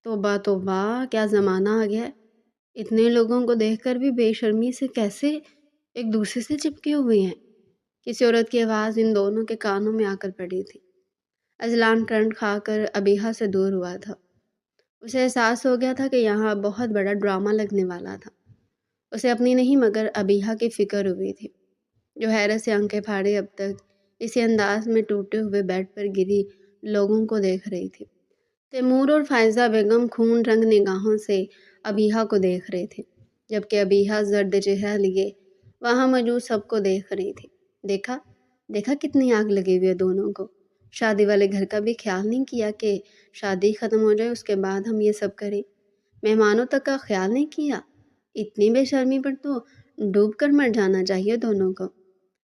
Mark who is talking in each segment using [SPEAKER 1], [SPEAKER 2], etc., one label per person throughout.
[SPEAKER 1] توبہ توبہ، کیا زمانہ آ گیا ہے! اتنے لوگوں کو دیکھ کر بھی بے شرمی سے کیسے ایک دوسرے سے چپکے ہوئے ہیں؟ کسی عورت کی آواز ان دونوں کے کانوں میں آ کر پڑی تھی۔ اذلان کرنٹ کھا کر ابیحہ سے دور ہوا تھا۔ اسے احساس ہو گیا تھا کہ یہاں بہت بڑا ڈرامہ لگنے والا تھا۔ اسے اپنی نہیں مگر ابیحہ کی فکر ہوئی تھی، جو حیرت سے آنکھیں پھاڑے اب تک اسی انداز میں ٹوٹے ہوئے بیڈ پر گری لوگوں کو دیکھ رہی تھی۔ تیمور اور فائزہ بیگم خون رنگ نگاہوں سے ابیحہ کو دیکھ رہے تھے، جبکہ ابیحہ زرد چہرہ لیے وہاں موجود سب کو دیکھ رہی تھی۔ دیکھا دیکھا کتنی آگ لگی ہوئی ہے دونوں کو۔ شادی والے گھر کا بھی خیال نہیں کیا کہ شادی ختم ہو جائے اس کے بعد ہم یہ سب کریں۔ مہمانوں تک کا خیال نہیں کیا۔ اتنی بے شرمی پر تو ڈوب کر مر جانا چاہیے دونوں کو،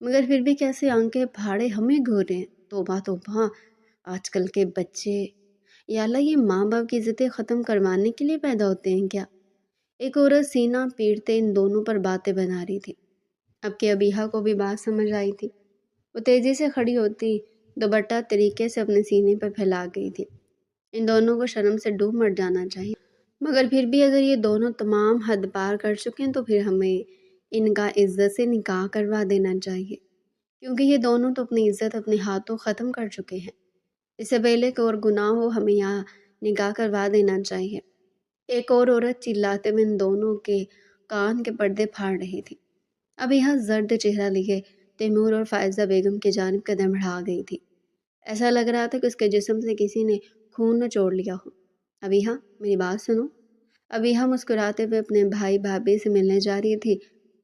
[SPEAKER 1] مگر پھر بھی کیسے آنکھیں پھاڑے ہمیں گھورے ہیں۔ توبہ توبہ، آج کل کے بچے، یا اللہ یہ ماں باپ کی عزتیں ختم کروانے کے لیے پیدا ہوتے ہیں کیا؟ ایک عورت سینہ پیٹتے ان دونوں پر باتیں بنا رہی تھی۔ اب کہ ابیحہ کو بھی بات سمجھ آئی تھی، وہ تیزی سے کھڑی ہوتی دوپٹہ طریقے سے اپنے سینے پر پھیلا گئی تھی۔ ان دونوں کو شرم سے ڈوب مر جانا چاہیے، مگر پھر بھی اگر یہ دونوں تمام حد پار کر چکے ہیں تو پھر ہمیں ان کا عزت سے نکاح کروا دینا چاہیے، کیونکہ یہ دونوں تو اپنی عزت اپنے ہاتھوں ختم کر چکے ہیں۔ اس سے پہلے کہ اور گناہ ہو ہمیں یہاں نکاح کروا دینا چاہیے۔ ایک اور عورت چلاتے ہوئے ان دونوں کے کان کے پردے پھاڑ رہی تھی۔ ابیحہ زرد چہرہ لیے تیمور اور فائزہ بیگم کی جانب قدم بڑھا گئی تھی۔ ایسا لگ رہا تھا کہ اس کے جسم سے کسی نے خون نچوڑ لیا ہو۔ ابیحہ، میری بات سنو۔ ابیحہ مسکراتے ہوئے اپنے بھائی بھابھی سے ملنے جا رہی تھی،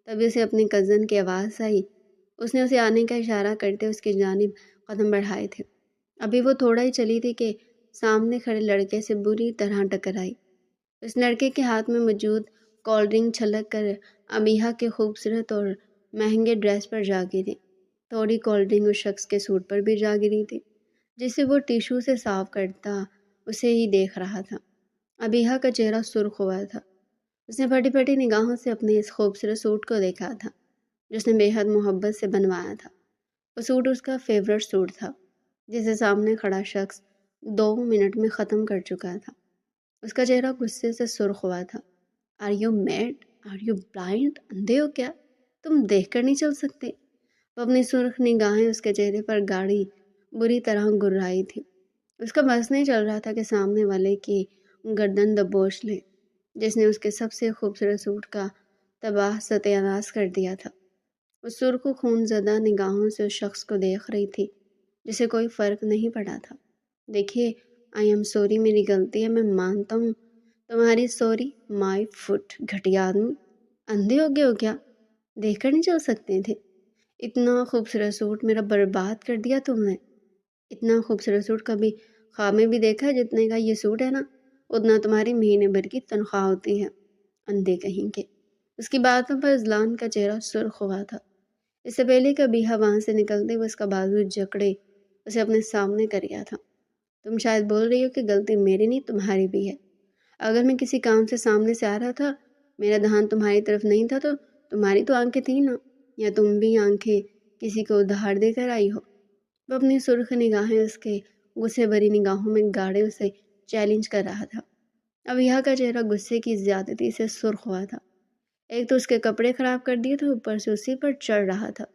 [SPEAKER 1] تبھی اسے اپنی کزن کی آواز آئی۔ اس نے اسے آنے کا اشارہ کرتے اس کی جانب قدم بڑھائے تھے۔ ابھی وہ تھوڑا ہی چلی تھی کہ سامنے کھڑے لڑکے سے بری طرح ٹکرائی۔ اس لڑکے کے ہاتھ میں موجود کولڈ ڈرنک چھلک کر ابیحہ کے خوبصورت اور مہنگے ڈریس پر جا گری۔ تھوڑی کولڈ ڈرنک اس شخص کے سوٹ پر بھی جا گری تھی، جسے وہ ٹیشو سے صاف کرتا اسے ہی دیکھ رہا تھا۔ ابیحہ کا چہرہ سرخ ہوا تھا۔ اس نے پھٹی پھٹی نگاہوں سے اپنے اس خوبصورت سوٹ کو دیکھا تھا، جس نے بے حد محبت سے بنوایا تھا۔ وہ سوٹ اس کا فیورٹ سوٹ تھا، جسے سامنے کھڑا شخص 2 منٹ میں ختم کر چکا تھا۔ اس کا چہرہ غصے سے سرخ ہوا تھا۔ Are you mad? Are you blind? اندھے ہو کیا؟ تم دیکھ کر نہیں چل سکتے؟ وہ اپنی سرخ نگاہیں اس کے چہرے پر گاڑی بری طرح گرائی تھی۔ اس کا بس نہیں چل رہا تھا کہ سامنے والے کی گردن دبوچ لے، جس نے اس کے سب سے خوبصورت سوٹ کا تباہ ستیہ ناش کر دیا تھا۔ وہ سرخ و خون زدہ نگاہوں سے اس شخص کو دیکھ رہی تھی، جسے کوئی فرق نہیں پڑا تھا۔ دیکھیے، آئی ایم سوری، میری غلطی ہے، میں مانتا ہوں۔ تمہاری سوری؟ مائی فٹ، گھٹیا آدمی، اندھے ہو گئے ہو کیا؟ دیکھ کر نہیں چل سکتے تھے؟ اتنا خوبصورت سوٹ میرا برباد کر دیا تم نے۔ اتنا خوبصورت سوٹ کبھی خواب میں بھی دیکھا ہے؟ جتنے کا یہ سوٹ ہے نا، اتنا تمہاری مہینے بھر کی تنخواہ ہوتی ہے، اندھے کہیں کے۔ اس کی باتوں پر اذلان کا چہرہ سرخ ہوا تھا۔ اس سے پہلے کہ ابیحہ وہاں سے نکلتے وہ اس کا بازو جکڑے اسے اپنے سامنے کر گیا تھا۔ تم شاید بول رہی ہو کہ غلطی میری نہیں تمہاری بھی ہے۔ اگر میں کسی کام سے سامنے سے آ رہا تھا، میرا دھیان تمہاری طرف نہیں تھا، تو تمہاری تو آنکھیں تھیں نا، یا تم بھی آنکھیں کسی کو ادھار دے کر آئی ہو؟ وہ اپنی سرخ نگاہیں اس کے غصے بھری نگاہوں میں گاڑے اسے چیلنج کر رہا تھا۔ ابیحہ کا چہرہ غصے کی زیادتی سے سرخ ہوا تھا۔ ایک تو اس کے کپڑے خراب کر دیے تھے، اوپر سے اسی پر چڑھ رہا تھا۔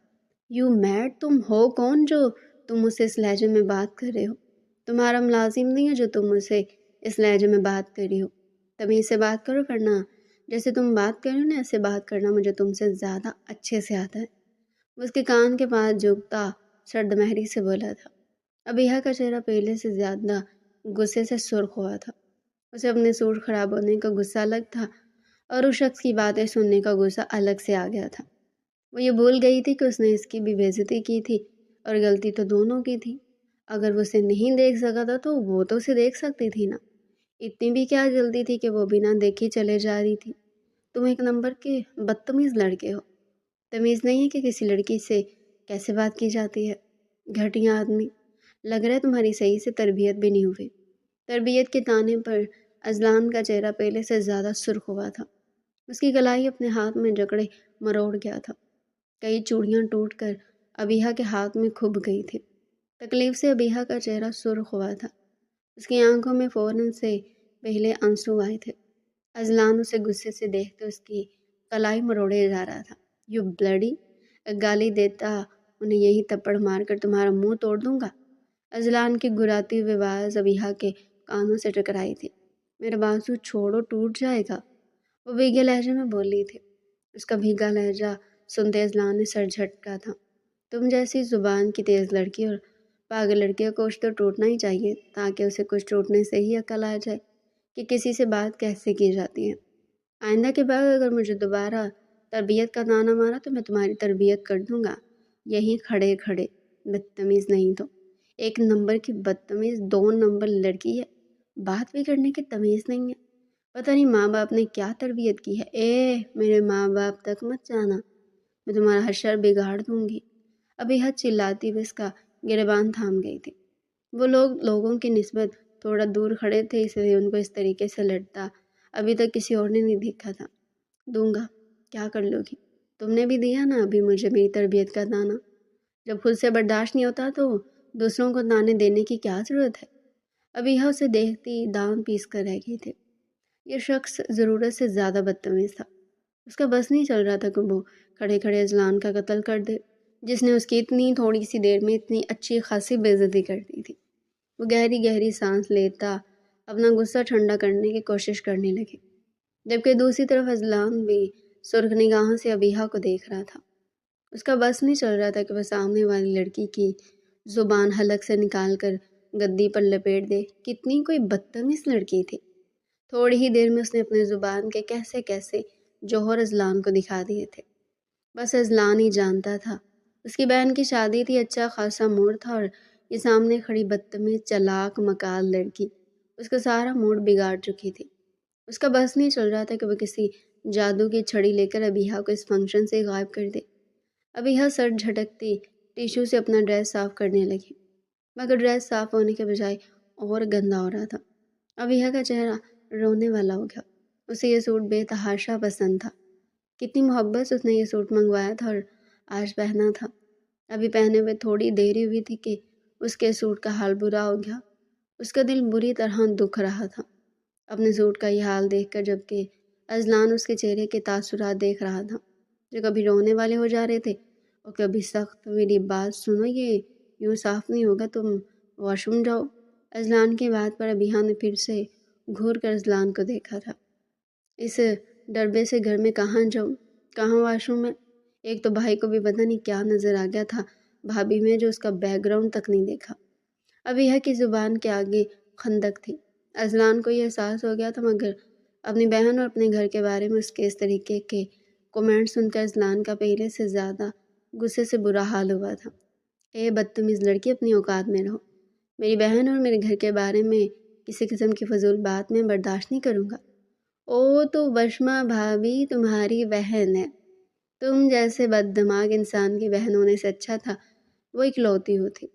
[SPEAKER 1] You made? تم ہو کون جو تم مجھ سے اس لہجے میں بات کر رہے ہو؟ تمہارا ملازم نہیں ہے جو تم مجھ سے اس لہجے میں بات کر رہی ہو؟ تمیز سے بات کرو، ورنہ جیسے تم بات کر رہی ہو نا، ایسے بات کرنا مجھے تم سے زیادہ اچھے سے آتا ہے۔ وہ اس کے کان کے پاس جھکتا سرد مہری سے بولا تھا۔ ابیحہ کا چہرہ پہلے سے زیادہ غصے سے سرخ ہوا تھا۔ اسے اپنے سوٹ خراب ہونے کا غصہ الگ تھا، اور اس شخص کی باتیں سننے کا غصہ الگ سے آ گیا تھا۔ وہ یہ بھول گئی تھی کہ اس نے اس کی بھی بے عزتی کی تھی، اور غلطی تو دونوں کی تھی۔ اگر وہ اسے نہیں دیکھ سکا تھا تو وہ تو اسے دیکھ سکتی تھی نا۔ اتنی بھی کیا جلدی تھی کہ وہ بنا دیکھی چلے جا رہی تھی؟ تم ایک نمبر کے بدتمیز لڑکے ہو۔ تمیز نہیں ہے کہ کسی لڑکی سے کیسے بات کی جاتی ہے؟ گھٹیا آدمی، لگ رہا ہے تمہاری صحیح سے تربیت بھی نہیں ہوئی۔ تربیت کے طعنے پر اذلان کا چہرہ پہلے سے زیادہ سرخ ہوا تھا۔ اس کی کلائی اپنے ہاتھ میں جکڑے مروڑ گیا تھا۔ کئی چوڑیاں ٹوٹ کر ابیحہ کے ہاتھ میں کھب گئی تھی۔ تکلیف سے ابیحہ کا چہرہ سرخ ہوا تھا۔ اس کی آنکھوں میں فوراً سے پہلے آنسو آئے تھے۔ اذلان اسے غصے سے دیکھتے اس کی کلائی مروڑے جا رہا تھا۔ یو بلڈی، گالی دیتا انہیں یہی تھپڑ مار کر تمہارا منہ توڑ دوں گا۔ اذلان کی گراتی ہوئی آواز ابیحہ کے کانوں سے ٹکرائی تھی۔ میرا بازو چھوڑو، ٹوٹ جائے گا، وہ بھیگے لہجے میں بولی تھی۔ اس کا بھیگا لہجہ سنتے اذلان نے سر جھٹکا تھا۔ تم جیسی زبان کی تیز لڑکی اور پاگل لڑکی کا کچھ تو ٹوٹنا ہی چاہیے تاکہ اسے کچھ ٹوٹنے سے ہی عقل آ جائے کہ کسی سے بات کیسے کی جاتی ہے۔ آئندہ کے بعد اگر مجھے دوبارہ تربیت کا تانا مارا تو میں تمہاری تربیت کر دوں گا، یہیں کھڑے کھڑے۔ بدتمیز نہیں تو ایک نمبر کی بدتمیز، 2 نمبر لڑکی ہے، بات بھی کرنے کی تمیز نہیں ہے۔ پتہ نہیں ماں باپ نے کیا تربیت کی ہے۔ میرے ماں باپ تک مت جانا، میں تمہارا حشر بگاڑ دوں گی۔ ابیحہ چلاتی ہوئے اس کا گریبان تھام گئی تھی۔ وہ لوگوں کی نسبت تھوڑا دور کھڑے تھے، اس لیے ان کو اس طریقے سے لڑتا ابھی تک کسی اور نے نہیں دیکھا تھا۔ دوں گا، کیا کر لو گی؟ تم نے بھی دیا نا ابھی مجھے میری تربیت کا تانا۔ جب خود سے برداشت نہیں ہوتا تو دوسروں کو تانے دینے کی کیا ضرورت ہے؟ ابیحہ اسے دیکھتی دانت پیس کر رہ گئی تھی۔ یہ شخص ضرورت سے زیادہ بدتمیز تھا۔ اس کا بس نہیں چل رہا تھا کہ وہ کھڑے کھڑے اذلان کا قتل کر دے، جس نے اس کی اتنی تھوڑی سی دیر میں اتنی اچھی خاصی بے عزتی کر دی تھی۔ وہ گہری گہری سانس لیتا اپنا غصہ ٹھنڈا کرنے کی کوشش کرنے لگی، جبکہ دوسری طرف اذلان بھی سرخ نگاہوں سے ابیحہ کو دیکھ رہا تھا۔ اس کا بس نہیں چل رہا تھا کہ وہ سامنے والی لڑکی کی زبان حلق سے نکال کر گدی پر لپیٹ دے۔ کتنی کوئی بدتمیز لڑکی تھی۔ تھوڑی ہی دیر میں اس نے اپنے زبان کے کیسے کیسے جوہر اذلان کو دکھا دیے تھے۔ بس اذلان ہی جانتا تھا، اس کی بہن کی شادی تھی، اچھا خاصا موڈ تھا، اور یہ سامنے کھڑی بدتمیز چلاک مکار لڑکی اس کا سارا موڈ بگاڑ چکی تھی۔ اس کا بس نہیں چل رہا تھا کہ وہ کسی جادو کی چھڑی لے کر ابیحہ کو اس فنکشن سے غائب کر دے۔ ابیحہ سر جھٹکتی ٹیشو سے اپنا ڈریس صاف کرنے لگی، مگر ڈریس صاف ہونے کے بجائے اور گندا ہو رہا تھا۔ ابیحہ کا چہرہ رونے والا ہو گیا۔ اسے یہ سوٹ بے تحاشا پسند تھا۔ کتنی محبت سے اس نے یہ سوٹ منگوایا تھا اور آج پہنا تھا۔ ابھی پہنے ہوئے تھوڑی دیر ہی ہوئی تھی کہ اس کے سوٹ کا حال برا ہو گیا۔ اس کا دل بری طرح دکھ رہا تھا اپنے سوٹ کا یہ حال دیکھ کر، جبکہ اذلان اس کے چہرے کے تاثرات دیکھ رہا تھا جو کبھی رونے والے ہو جا رہے تھے اور کبھی سخت۔ میری بات سنو، یہ یوں صاف نہیں ہوگا، تم واش روم جاؤ۔ اذلان کی بات پر ابیحہ نے پھر سے گھور کر اذلان کو دیکھا تھا۔ اس ڈربے سے گھر میں کہاں جاؤں، کہاں واش روم ہے؟ ایک تو بھائی کو بھی پتہ نہیں کیا نظر آ گیا تھا بھابھی میں، جو اس کا بیک گراؤنڈ تک نہیں دیکھا۔ ابیحہ کی زبان کے آگے خندق تھی۔ اذلان کو یہ احساس ہو گیا تھا، مگر اپنی بہن اور اپنے گھر کے بارے میں اس کے اس طریقے کے کومنٹ سن کر اذلان کا پہلے سے زیادہ غصے سے برا حال ہوا تھا۔ بدتمیز لڑکی، اپنی اوقات میں رہو۔ میری بہن اور میرے گھر کے بارے میں کسی قسم کی فضول بات میں برداشت نہیں کروں گا۔ تو وشما بھابھی تمہاری بہن ہے۔ تم جیسے بد دماغ انسان کی بہن ہونے سے اچھا تھا وہ اکلوتی ہوتی۔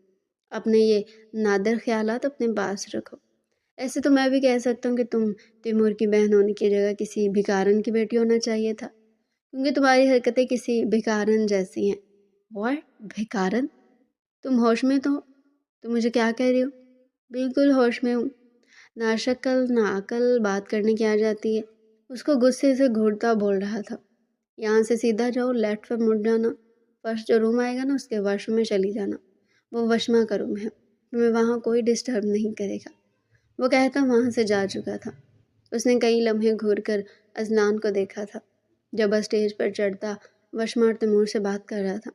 [SPEAKER 1] اپنے یہ نادر خیالات اپنے پاس رکھو۔ ایسے تو میں بھی کہہ سکتا ہوں کہ تم تیمور کی بہن ہونے کی جگہ کسی بھکارن کی بیٹی ہونا چاہیے تھا، کیونکہ تمہاری حرکتیں کسی بھکارن جیسی ہیں۔ واٹ؟ بھکارن؟ تم ہوش میں تو ہو؟ تم مجھے کیا کہہ رہی ہو؟ بالکل ہوش میں ہوں، نہ شکل نہ عقل، بات کرنے کی آ جاتی ہے۔ اس کو غصے سے گھورتا بول رہا تھا، یہاں سے سیدھا جاؤ، لیفٹ پر مڑ جانا، فرسٹ جو روم آئے گا نا اس کے واش روم میں چلی جانا، وہ وشما کا روم ہے، تمہیں وہاں کوئی ڈسٹرب نہیں کرے گا۔ وہ کہتا وہاں سے جا چکا تھا۔ اس نے کئی لمحے گھور کر اذلان کو دیکھا تھا جب وہ اسٹیج پر چڑھتا وشما اور تیمور سے بات کر رہا تھا۔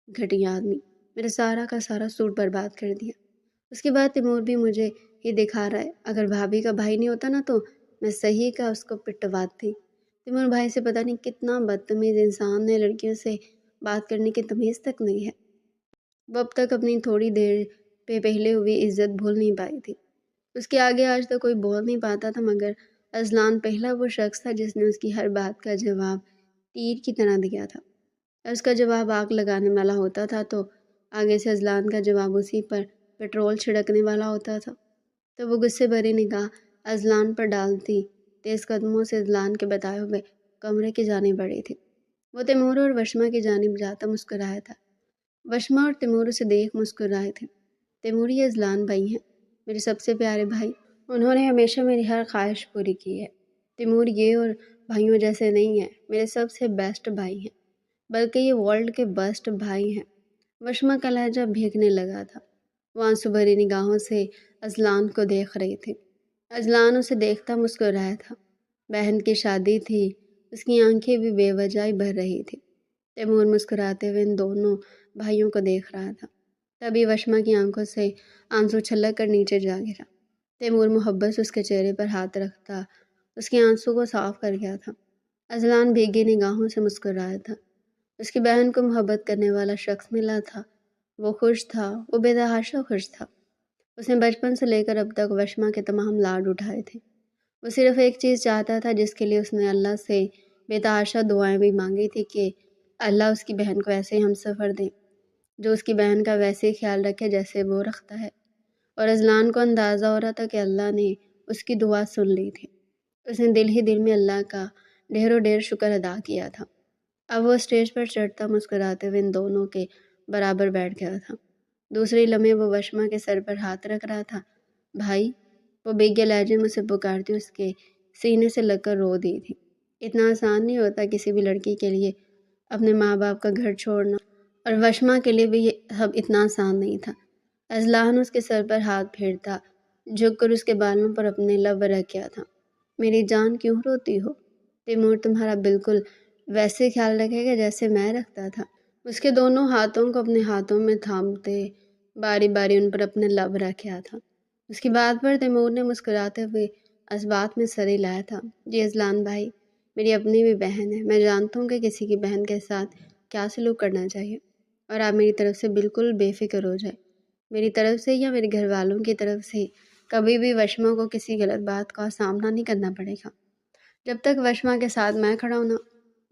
[SPEAKER 1] گھٹیا آدمی، میرا سارا کا سارا سوٹ برباد کر دیا۔ اس کے بعد تیمور بھی مجھے ہی دکھا رہا ہے، اگر بھابھی کا بھائی نہیں ہوتا نا تو میں صحیح کا اس کو پٹواتی۔ تیمور بھائی سے پتہ نہیں کتنا بدتمیز انسان ہے، لڑکیوں سے بات کرنے کی تمیز تک نہیں ہے۔ وہ اب تک اپنی تھوڑی دیر پہ پہلے ہوئی عزت بھول نہیں پائی تھی۔ اس کے آگے آج تک کوئی بول نہیں پاتا تھا، مگر اذلان پہلا وہ شخص تھا جس نے اس کی ہر بات کا جواب تیر کی طرح دیا تھا۔ اس کا جواب آگ لگانے والا ہوتا تھا تو آگے سے اذلان کا جواب اسی پر پٹرول چھڑکنے والا ہوتا تھا۔ تو وہ غصے بھری نگاہ اذلان پر ڈالتی تیز قدموں سے اذلان کے بتائے ہوئے کمرے کی جانب بڑھی تھی۔ وہ تیمور اور وشما کی جانب جاتا مسکرایا تھا۔ وشما اور تیمور اسے دیکھ مسکرائے تھے۔ تیمور، یہ اذلان بھائی ہیں، میرے سب سے پیارے بھائی، انہوں نے ہمیشہ میری ہر خواہش پوری کی ہے۔ تیمور یہ اور بھائیوں جیسے نہیں ہیں، میرے سب سے بیسٹ بھائی ہیں، بلکہ یہ ورلڈ کے بیسٹ بھائی ہیں۔ وشما کا لہجہ بھیگنے لگا تھا۔ وہ آنسو بھری نگاہوں سے اذلان کو دیکھ رہی تھی۔ اذلان اسے دیکھتا مسکرایا تھا۔ بہن کی شادی تھی، اس کی آنکھیں بھی بے وجہ ہی بھر رہی تھی۔ تیمور مسکراتے ہوئے ان دونوں بھائیوں کو دیکھ رہا تھا۔ تبھی وشما کی آنکھوں سے آنسو چھلک کر نیچے جا گرا۔ تیمور محبت سے اس کے چہرے پر ہاتھ رکھتا اس کے آنسو کو صاف کر گیا تھا۔ اذلان بھیگی نگاہوں سے مسکرایا تھا۔ اس کی بہن کو محبت کرنے والا شخص ملا تھا۔ وہ خوش تھا، وہ بے تحاشا خوش تھا۔ اس نے بچپن سے لے کر اب تک وشما کے تمام لاڈ اٹھائے تھے۔ وہ صرف ایک چیز چاہتا تھا جس کے لیے اس نے اللہ سے بے تحاشا دعائیں بھی مانگی تھی کہ اللہ اس کی بہن کو ایسے ہمسفر دے جو اس کی بہن کا ویسے ہی خیال رکھے جیسے وہ رکھتا ہے۔ اور اذلان کو اندازہ ہو رہا تھا کہ اللہ نے اس کی دعا سن لی تھی۔ اس نے دل ہی دل میں اللہ کا ڈھیر و ڈھیر شکر ادا کیا تھا۔ اب وہ اسٹیج پر چڑھتا مسکراتے ہوئے ان دونوں کے برابر بیٹھ گیا تھا۔ دوسرے لمحے وہ وشما کے سر پر ہاتھ رکھ رہا تھا۔ بھائی، وہ بھیگے لہجے میں اسے پکارتی اس کے سینے سے لگ کر رو دی تھی۔ اتنا آسان نہیں ہوتا کسی بھی لڑکی کے لیے اپنے ماں باپ کا گھر چھوڑنا، اور وشما کے لیے بھی یہ سب اتنا آسان نہیں تھا۔ اذلان اس کے سر پر ہاتھ پھیرتا جھک کر اس کے بالوں پر اپنے لب رکھ گیا تھا۔ میری جان کیوں روتی ہو؟ تیمور تمہارا بالکل ویسے خیال رکھے گا جیسے میں رکھتا تھا۔ اس کے دونوں ہاتھوں کو اپنے ہاتھوں میں تھامتے باری باری ان پر اپنے لب رکھا تھا۔ اس کی بات پر تیمور نے مسکراتے ہوئے اس بات میں سر ہلایا تھا۔ جی اذلان بھائی، میری اپنی بھی بہن ہے۔ میں جانتا ہوں کہ کسی کی بہن کے ساتھ کیا سلوک کرنا چاہیے، اور آپ میری طرف سے بالکل بے فکر ہو جائے۔ میری طرف سے یا میرے گھر والوں کی طرف سے کبھی بھی وشما کو کسی غلط بات کا سامنا نہیں کرنا پڑے گا۔ جب تک وشما کے ساتھ میں کھڑا ہوں نا،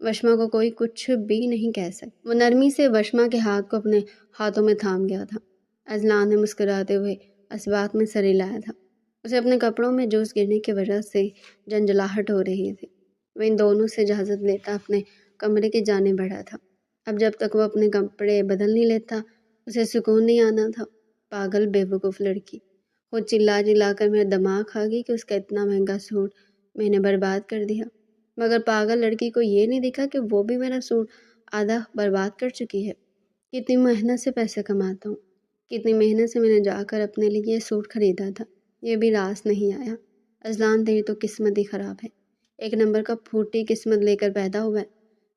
[SPEAKER 1] وشما کو کوئی کچھ بھی نہیں کہہ سکتا۔ وہ نرمی سے وشما کے ہاتھ کو اپنے ہاتھوں میں تھام گیا تھا۔ اذلان نے مسکراتے ہوئے اس بات میں سر ہلایا تھا۔ اسے اپنے کپڑوں میں جوس گرنے کی وجہ سے جھنجھلاہٹ ہو رہی تھی۔ وہ ان دونوں سے اجازت لیتا اپنے کمرے کی جانب بڑھا تھا۔ اب جب تک وہ اپنے کپڑے بدل نہیں لیتا اسے سکون نہیں آنا تھا۔ پاگل بے وقوف لڑکی، خود چلا چلا کر میرا دماغ کھا گئی کہ اس کا اتنا مہنگا سوٹ میں نے برباد کر دیا، مگر پاگل لڑکی کو یہ نہیں دکھا کہ وہ بھی میرا سوٹ آدھا برباد کر چکی ہے۔ کتنی محنت سے پیسے کماتا ہوں، کتنی محنت سے میں نے جا کر اپنے لیے یہ سوٹ خریدا تھا، یہ بھی راس نہیں آیا۔ اذلان تیری تو قسمت ہی خراب ہے، ایک نمبر کا پھوٹی قسمت لے کر پیدا ہوا ہے۔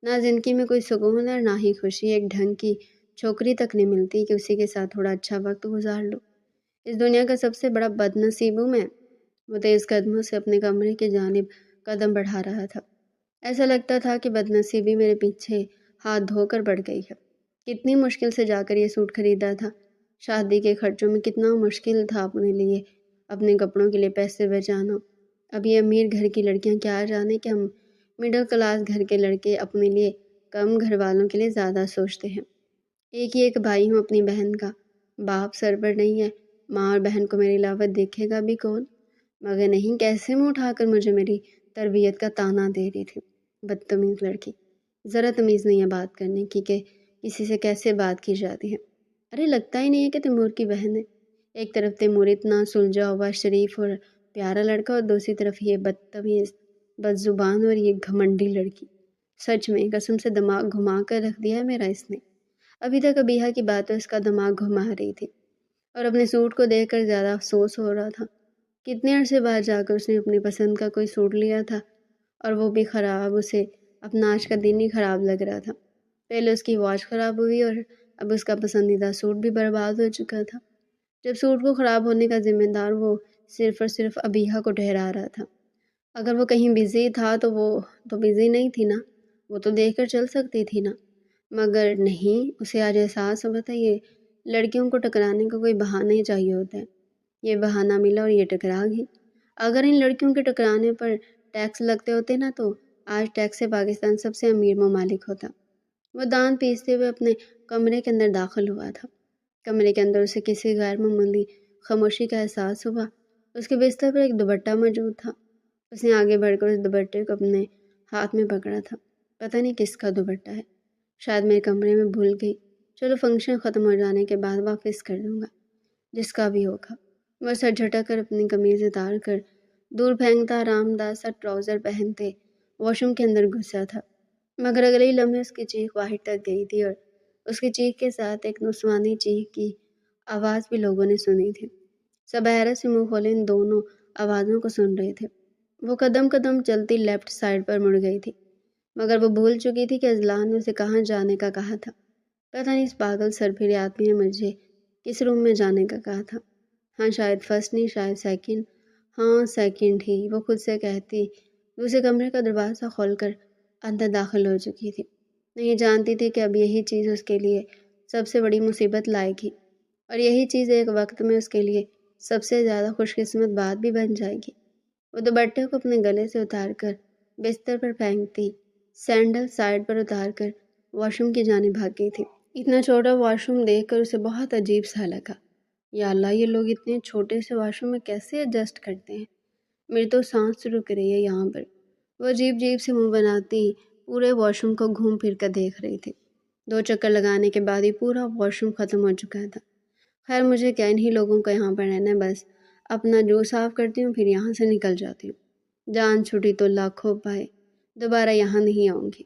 [SPEAKER 1] نہ زندگی میں کوئی سکون ہے، نہ ہی خوشی، ایک ڈھنگ کی چھوکری تک نہیں ملتی کہ اسی کے ساتھ تھوڑا اچھا وقت گزار لو۔ اس دنیا کا سب سے بڑا بد نصیب ہوں میں۔ وہ تیز قدموں سے اپنے کمرے کی جانب قدم بڑھا رہا تھا۔ ایسا لگتا تھا کہ بد نصیبی میرے پیچھے ہاتھ دھو کر بڑھ گئی ہے۔ کتنی مشکل سے جا کر یہ سوٹ خریدا تھا، شادی کے خرچوں میں کتنا مشکل تھا اپنے لیے اپنے کپڑوں کے لیے پیسے بچانا۔ اب یہ امیر گھر کی لڑکیاں کیا جانے کہ ہم مڈل کلاس گھر کے لڑکے اپنے لیے کم گھر والوں کے لیے زیادہ سوچتے ہیں۔ ایک ہی ایک بھائی ہوں اپنی بہن کا، باپ سر پر نہیں ہے، ماں اور بہن کو میری علاوہ دیکھے گا بھی کون؟ مگر نہیں، کیسے منہ اٹھا کر مجھے میری تربیت کا تانا دے رہی تھی۔ بدتمیز لڑکی، ذرا تمیز نہیں ہے بات کرنے کی کہ کسی سے کیسے بات کی جاتی ہے۔ ارے لگتا ہی نہیں ہے کہ تیمور کی بہن ہے۔ ایک طرف تیمور اتنا سلجھا ہوا شریف اور پیارا لڑکا، اور دوسری طرف یہ بدتمیز، بد زبان اور یہ گھمنڈی لڑکی۔ سچ میں قسم سے دماغ گھما کر رکھ دیا ہے میرا اس نے۔ ابھی تک ابیہا کی باتیں اس کا دماغ گھما رہی تھی، اور اپنے سوٹ کو دیکھ کر زیادہ افسوس ہو رہا تھا۔ کتنے عرصے بعد جا کر اس نے اپنی پسند کا کوئی سوٹ لیا تھا، اور وہ بھی خراب۔ اسے اپنا آج کا دن ہی خراب لگ رہا تھا۔ پہلے اس کی واچ خراب ہوئی اور اب اس کا پسندیدہ سوٹ بھی برباد ہو چکا تھا۔ جب سوٹ کو خراب ہونے کا ذمہ دار وہ صرف اور صرف ابیہا کو ٹھہرا رہا تھا۔ اگر وہ کہیں بزی تھا تو وہ تو بزی نہیں تھی نا، وہ تو دیکھ کر چل سکتی تھی نا، مگر نہیں۔ اسے آج احساس ہوا تھا یہ لڑکیوں کو ٹکرانے کا کوئی بہانہ ہی چاہیے ہوتا ہے۔ یہ بہانہ ملا اور یہ ٹکرا گئی۔ اگر ان لڑکیوں کے ٹکرانے پر ٹیکس لگتے ہوتے نا تو آج ٹیکس سے پاکستان سب سے امیر ممالک ہوتا۔ وہ دانت پیستے ہوئے اپنے کمرے کے اندر داخل ہوا تھا۔ کمرے کے اندر اسے کسی غیر معمولی خاموشی کا احساس ہوا۔ اس کے بستر پر ایک دوپٹہ موجود تھا۔ اس نے آگے بڑھ کر اس دوپٹے کو اپنے ہاتھ میں پکڑا تھا۔ پتہ نہیں کس کا دوپٹہ ہے، شاید میرے کمرے میں بھول گئی۔ چلو فنکشن ختم ہو جانے کے بعد واپس کر دوں گا، جس کا بھی ہوگا۔ وہ سر جھٹک کر اپنی قمیض اتار کر دور پھینکتا آرام دہ سا ٹراؤزر پہنتے واش روم کے اندر گھسا تھا، مگر اگلے ہی لمحے اس کی چیخ باہر تک گئی تھی، اور اس کی چیخ کے ساتھ ایک نسوانی چیخ کی آواز بھی لوگوں نے سنی تھی۔ سب حیرت سے منہ کھولے ان دونوں آوازوں کو سن رہے تھے۔ وہ قدم قدم چلتی لیفٹ سائڈ پر مڑ گئی تھی، مگر وہ بھول چکی تھی کہ اذلان نے اسے کہاں جانے کا کہا تھا۔ پتہ نہیں اس پاگل سرپھرے آدمی نے مجھے کس روم میں جانے کا کہا تھا۔ ہاں شاید فرسٹ نہیں، شاید سیکنڈ، ہاں سیکنڈ ہی، وہ خود سے کہتی دوسرے کمرے کا دروازہ کھول کر اندر داخل ہو چکی تھی۔ نہیں جانتی تھی کہ اب یہی چیز اس کے لیے سب سے بڑی مصیبت لائے گی، اور یہی چیز ایک وقت میں اس کے لیے سب سے زیادہ خوش قسمت بات بھی بن جائے گی۔ وہ دوپٹے کو اپنے گلے سے اتار کر بستر پر پھینکتی سینڈل سائڈ پر اتار کر واش روم کی جانب بھاگ گئی تھی۔ اتنا چھوٹا واش روم دیکھ کر اسے بہت عجیب سا لگا۔ یا اللہ، یہ لوگ اتنے چھوٹے سے واش روم میں کیسے ایڈجسٹ کرتے ہیں؟ میری تو سانس رک رہی ہے یہاں پر۔ وہ عجیب عجیب سے منہ بناتی پورے واش روم کو گھوم پھر کر دیکھ رہی تھی۔ 2 چکر لگانے کے بعد ہی پورا واش روم ختم ہو چکا تھا۔ خیر مجھے کیا، انہی لوگوں کو یہاں پر رہنا ہے، بس اپنا جو صاف کرتی ہوں پھر یہاں سے نکل جاتی ہوں۔ جان چھوٹی تو لاکھوں پائے، دوبارہ یہاں نہیں آؤں گی۔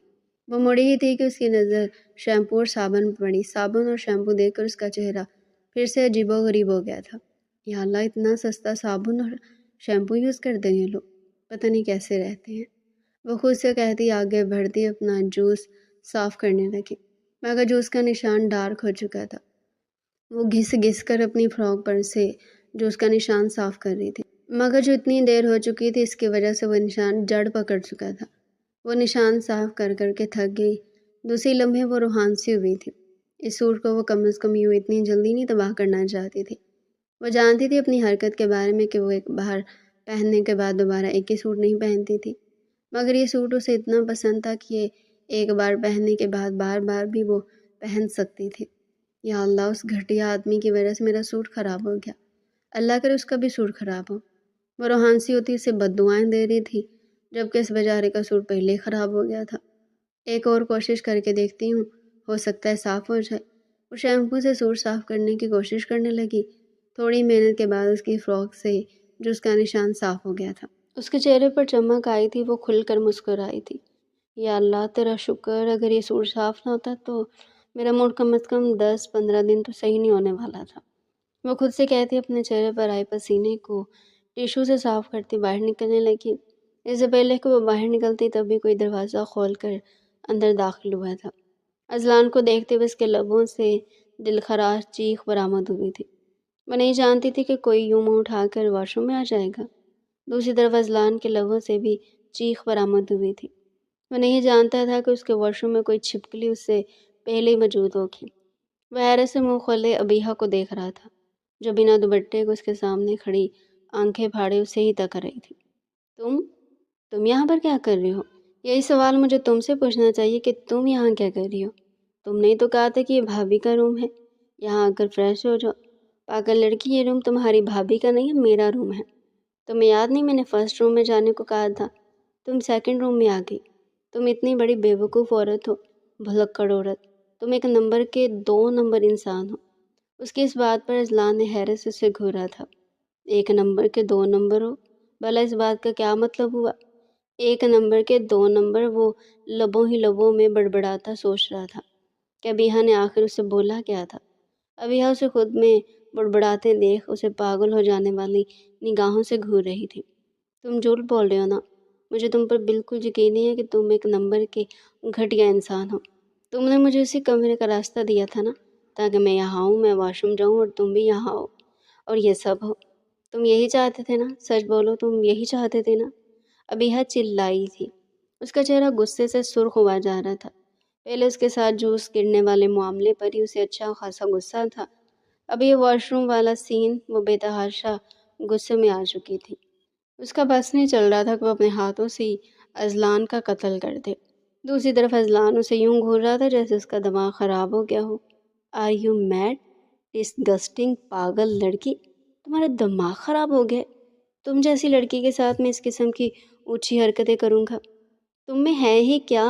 [SPEAKER 1] وہ مڑی ہی تھی کہ اس کی نظر شیمپو اور صابن پر پڑی۔ صابن اور شیمپو دیکھ کر اس کا چہرہ پھر سے عجیب و غریب ہو گیا تھا۔ یا اللہ، اتنا سستا صابن اور شیمپو یوز کرتے ہیں یہ لوگ، پتہ نہیں کیسے رہتے ہیں۔ وہ خود سے کہتی آگے بڑھتی اپنا جوس صاف کرنے لگی، مگر جوس کا نشان ڈارک ہو چکا تھا۔ وہ گھس گھس کر اپنی فراک پر سے جوس کا نشان صاف کر رہی تھی، مگر جو اتنی دیر ہو چکی تھی اس کی وجہ سے وہ نشان جڑ پکڑ چکا تھا۔ وہ نشان صاف کر کر کے تھک گئی۔ دوسری لمحے وہ روحان سی ہوئی تھی۔ اس سوٹ کو وہ کم از کم یوں اتنی جلدی نہیں تباہ کرنا چاہتی تھی۔ وہ جانتی تھی اپنی حرکت کے بارے میں کہ وہ ایک بار پہننے کے بعد دوبارہ ایک ہی سوٹ نہیں پہنتی تھی، مگر یہ سوٹ اسے اتنا پسند تھا کہ یہ ایک بار پہننے کے بعد بار بار بھی وہ پہن سکتی تھی۔ یا اللہ، اس گھٹیا آدمی کی وجہ سے میرا سوٹ خراب ہو گیا، اللہ کرے اس کا بھی سوٹ خراب ہو۔ وہ روحانسی ہوتی اسے بد دعائیں دے رہی تھی، جبکہ اس بیچارے کا سوٹ پہلے ہی خراب ہو گیا تھا۔ ایک اور کوشش کر کے دیکھتی ہوں، ہو سکتا ہے صاف ہو جائے۔ وہ شیمپو سے سوٹ صاف کرنے کی کوشش کرنے لگی۔ تھوڑی محنت کے بعد اس کی فراک سے جو اس کا نشان صاف ہو گیا تھا۔ اس کے چہرے پر چمک آئی تھی، وہ کھل کر مسکرائی تھی۔ یا اللہ تیرا شکر، اگر یہ سوٹ صاف نہ ہوتا تو میرا موڈ کم از کم 10-15 دن تو صحیح نہیں ہونے والا تھا۔ وہ خود سے کہتی اپنے چہرے پر آئے پسینے کو ٹیشو سے صاف کرتی باہر نکلنے لگی۔ اس سے پہلے کہ وہ باہر نکلتی تب بھی کوئی دروازہ کھول کر اندر داخل ہوا تھا۔ اذلان کو دیکھتے ہوئے اس کے لبوں سے دلخراش چیخ برآمد ہوئی تھی۔ وہ نہیں جانتی تھی کہ کوئی یوں منہ اٹھا کر واش روم میں آ جائے گا۔ دوسری طرف اذلان کے لبوں سے بھی چیخ برآمد ہوئی تھی۔ وہ نہیں جانتا تھا کہ اس کے واش روم میں کوئی چھپکلی اس سے پہلے ہی موجود ہوگی۔ وہ حیرت سے منہ کھولے ابیحہ کو دیکھ رہا تھا، جو بنا دوپٹے کو اس کے سامنے کھڑی آنکھیں پھاڑے اسے ہی تک رہی تھی۔ تم یہاں پر کیا کر رہی ہو؟ یہی سوال مجھے تم سے پوچھنا چاہیے کہ تم یہاں کیا کر رہی ہو؟ تم نے تو کہا تھا کہ یہ بھابھی کا روم ہے، یہاں آ کر فریش ہو جاؤ۔ پاگل لڑکی، یہ روم تمہاری بھابھی کا نہیں ہے، میرا روم ہے۔ تمہیں یاد نہیں میں نے فرسٹ روم میں جانے کو کہا تھا؟ تم سیکنڈ روم میں آ گئی۔ تم اتنی بڑی بے وقوف عورت ہو، بھلکڑ عورت، تم ایک نمبر کے 2 نمبر انسان ہو۔ اس کی اس بات پر اذلان نے حیرت سے اسے گھورا تھا۔ 1 نمبر کے 2 نمبر ہو، بھلا اس بات کا کیا مطلب ہوا؟ 1 نمبر کے 2 نمبر، وہ لبوں ہی لبوں میں بڑبڑاتا سوچ رہا تھا کہ ابیحہ نے آخر اسے بولا کیا تھا۔ ابیحہ اسے خود میں بڑبڑاتے دیکھ اسے پاگل ہو جانے والی نگاہوں سے گھور رہی تھی۔ تم جھوٹ بول رہے ہو نا، مجھے تم پر بالکل یقین نہیں ہے کہ تم 1 نمبر کے گھٹیا انسان ہو۔ تم نے مجھے اسی کمرے کا راستہ دیا تھا نا، تاکہ میں یہاں آؤں، میں واش روم جاؤں اور تم بھی یہاں آؤ اور یہ سب ہو۔ تم یہی چاہتے تھے نا؟ سچ بولو، تم یہی چاہتے تھے نا؟ ابیحہ چلائی تھی۔ اس کا چہرہ غصے سے سرخ ہوا جا رہا تھا۔ پہلے اس کے ساتھ جوس گرنے والے معاملے پر ہی اسے اچھا خاصا غصہ تھا، اب یہ واش روم والا سین، وہ بے تحاشا غصے میں آ چکی تھی۔ اس کا بس نہیں چل رہا تھا کہ وہ اپنے ہاتھوں سے ہی اذلان کا قتل کر دے۔ دوسری طرف اذلان اسے یوں گھور رہا تھا جیسے اس کا دماغ خراب ہو گیا ہو۔ Are you mad? ڈسگسٹنگ پاگل لڑکی، تمہارا دماغ خراب ہو گیا؟ تم جیسی لڑکی کے ساتھ میں اس قسم کی اونچی حرکتیں کروں گا؟ تم میں ہے ہی کیا؟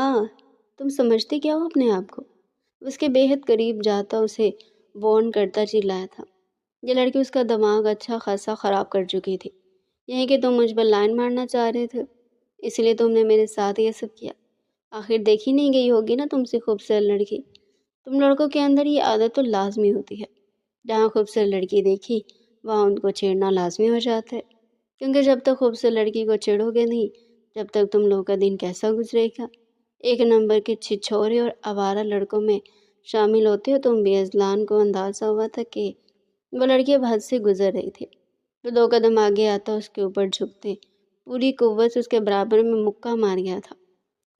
[SPEAKER 1] تم سمجھتے کیا ہو اپنے آپ کو؟ اس کے بے حد قریب جاتا اسے وارن کرتا چلایا تھا۔ یہ لڑکی اس کا دماغ اچھا خاصا خراب کر چکی تھی۔ یہیں کہ تم مجھ پر لائن مارنا چاہ رہے تھے، اس لیے تم نے میرے ساتھ یہ سب کیا۔ آخر دیکھی نہیں گئی ہوگی نا تم سے خوبصورت لڑکی۔ تم لڑکوں کے اندر یہ عادت تو لازمی ہوتی ہے، جہاں خوبصورت لڑکی دیکھی وہاں ان کو چھیڑنا لازمی ہو جاتا ہے، کیونکہ جب تک خوبصورت لڑکی کو چھیڑو گے نہیں، جب تک تم لوگوں کا دن کیسا گزرے گا؟ ایک نمبر کے چھچھورے اور آوارہ لڑکوں میں شامل ہوتے ہو تم بھی۔ اذلان کو اندازہ ہوا تھا کہ وہ لڑکی اب حد سے گزر رہی تھی۔ وہ 2 قدم آگے آتا، اس کے اوپر جھکتے، پوری قوت سے اس کے برابر میں مکہ مار گیا تھا۔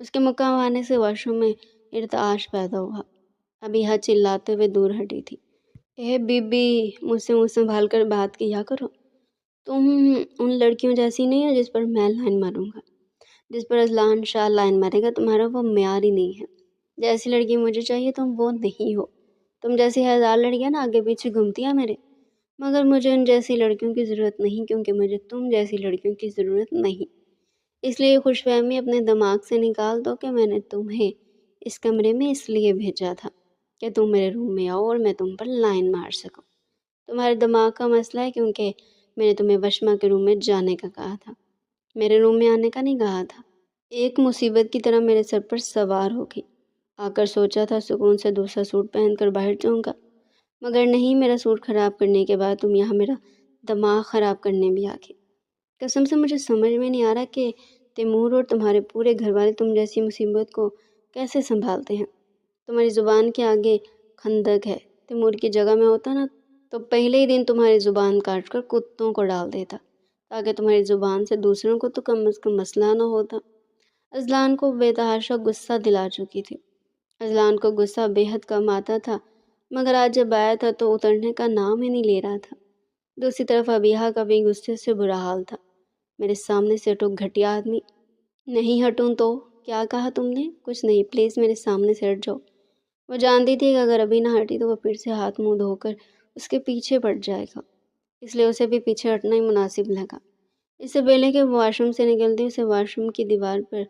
[SPEAKER 1] اس کے مکہ مارنے سے واش روم میں ارتعاش پیدا ہوا۔ ابیحہ چلاتے ہوئے دور ہٹی تھی۔ اے بی بی، مجھ سے منہ سنبھال کر بات کیا کرو۔ تم ان لڑکیوں جیسی نہیں ہو جس پر میں لائن ماروں گا، جس پر اذلان شاہ لائن مارے گا۔ تمہارا وہ معیار ہی نہیں ہے۔ جیسی لڑکی مجھے چاہیے تم وہ نہیں ہو۔ تم جیسی 1000 لڑکیاں نا آگے پیچھے گھومتی ہیں میرے، مگر مجھے ان جیسی لڑکیوں کی ضرورت نہیں، کیونکہ مجھے تم جیسی لڑکیوں کی ضرورت نہیں۔ اس لیے یہ خوش فہمی اپنے دماغ سے نکال دو کہ میں نے تمہیں اس کمرے میں اس لیے بھیجا تھا کہ تم میرے روم میں آؤ اور میں تم پر لائن مار سکوں۔ تمہارے دماغ کا مسئلہ ہے، کیونکہ میں نے تمہیں وشما کے روم میں جانے کا کہا تھا، میرے روم میں آنے کا نہیں کہا تھا۔ ایک مصیبت کی طرح میرے سر پر سوار ہو گئی۔ آ کر سوچا تھا سکون سے دوسرا سوٹ پہن کر باہر جاؤں گا، مگر نہیں، میرا سوٹ خراب کرنے کے بعد تم یہاں میرا دماغ خراب کرنے بھی آ گئے۔ قسم سے مجھے سمجھ میں نہیں آ رہا کہ تیمور اور تمہارے پورے گھر والے تم جیسی مصیبت کو کیسے سنبھالتے ہیں۔ تمہاری زبان کے آگے خندق ہے۔ تیمور کی جگہ میں ہوتا نا تو پہلے ہی دن تمہاری زبان کاٹ کر کتوں کو ڈال دیتا، تاکہ تمہاری زبان سے دوسروں کو تو کم از کم مسئلہ نہ ہوتا۔ اذلان کو بے تحاشا غصہ دلا چکی تھی۔ اذلان کو غصہ بے حد کم آتا تھا، مگر آج جب آیا تھا تو اترنے کا نام ہی نہیں لے رہا تھا۔ دوسری طرف ابیحہ کا بھی غصے سے برا حال تھا۔ میرے سامنے سے ہٹو گھٹیا آدمی۔ نہیں ہٹوں تو کیا کہا تم نے؟ کچھ نہیں، پلیز میرے سامنے سے ہٹ جاؤ۔ وہ جانتی تھی کہ اگر ابھی نہ ہٹی تو وہ پھر سے ہاتھ منہ دھو کر اس کے پیچھے پڑ جائے گا، اس لیے اسے بھی پیچھے ہٹنا ہی مناسب لگا۔ اس سے پہلے کہ وہ واش روم سے نکلتی، اسے واش روم کی دیوار پر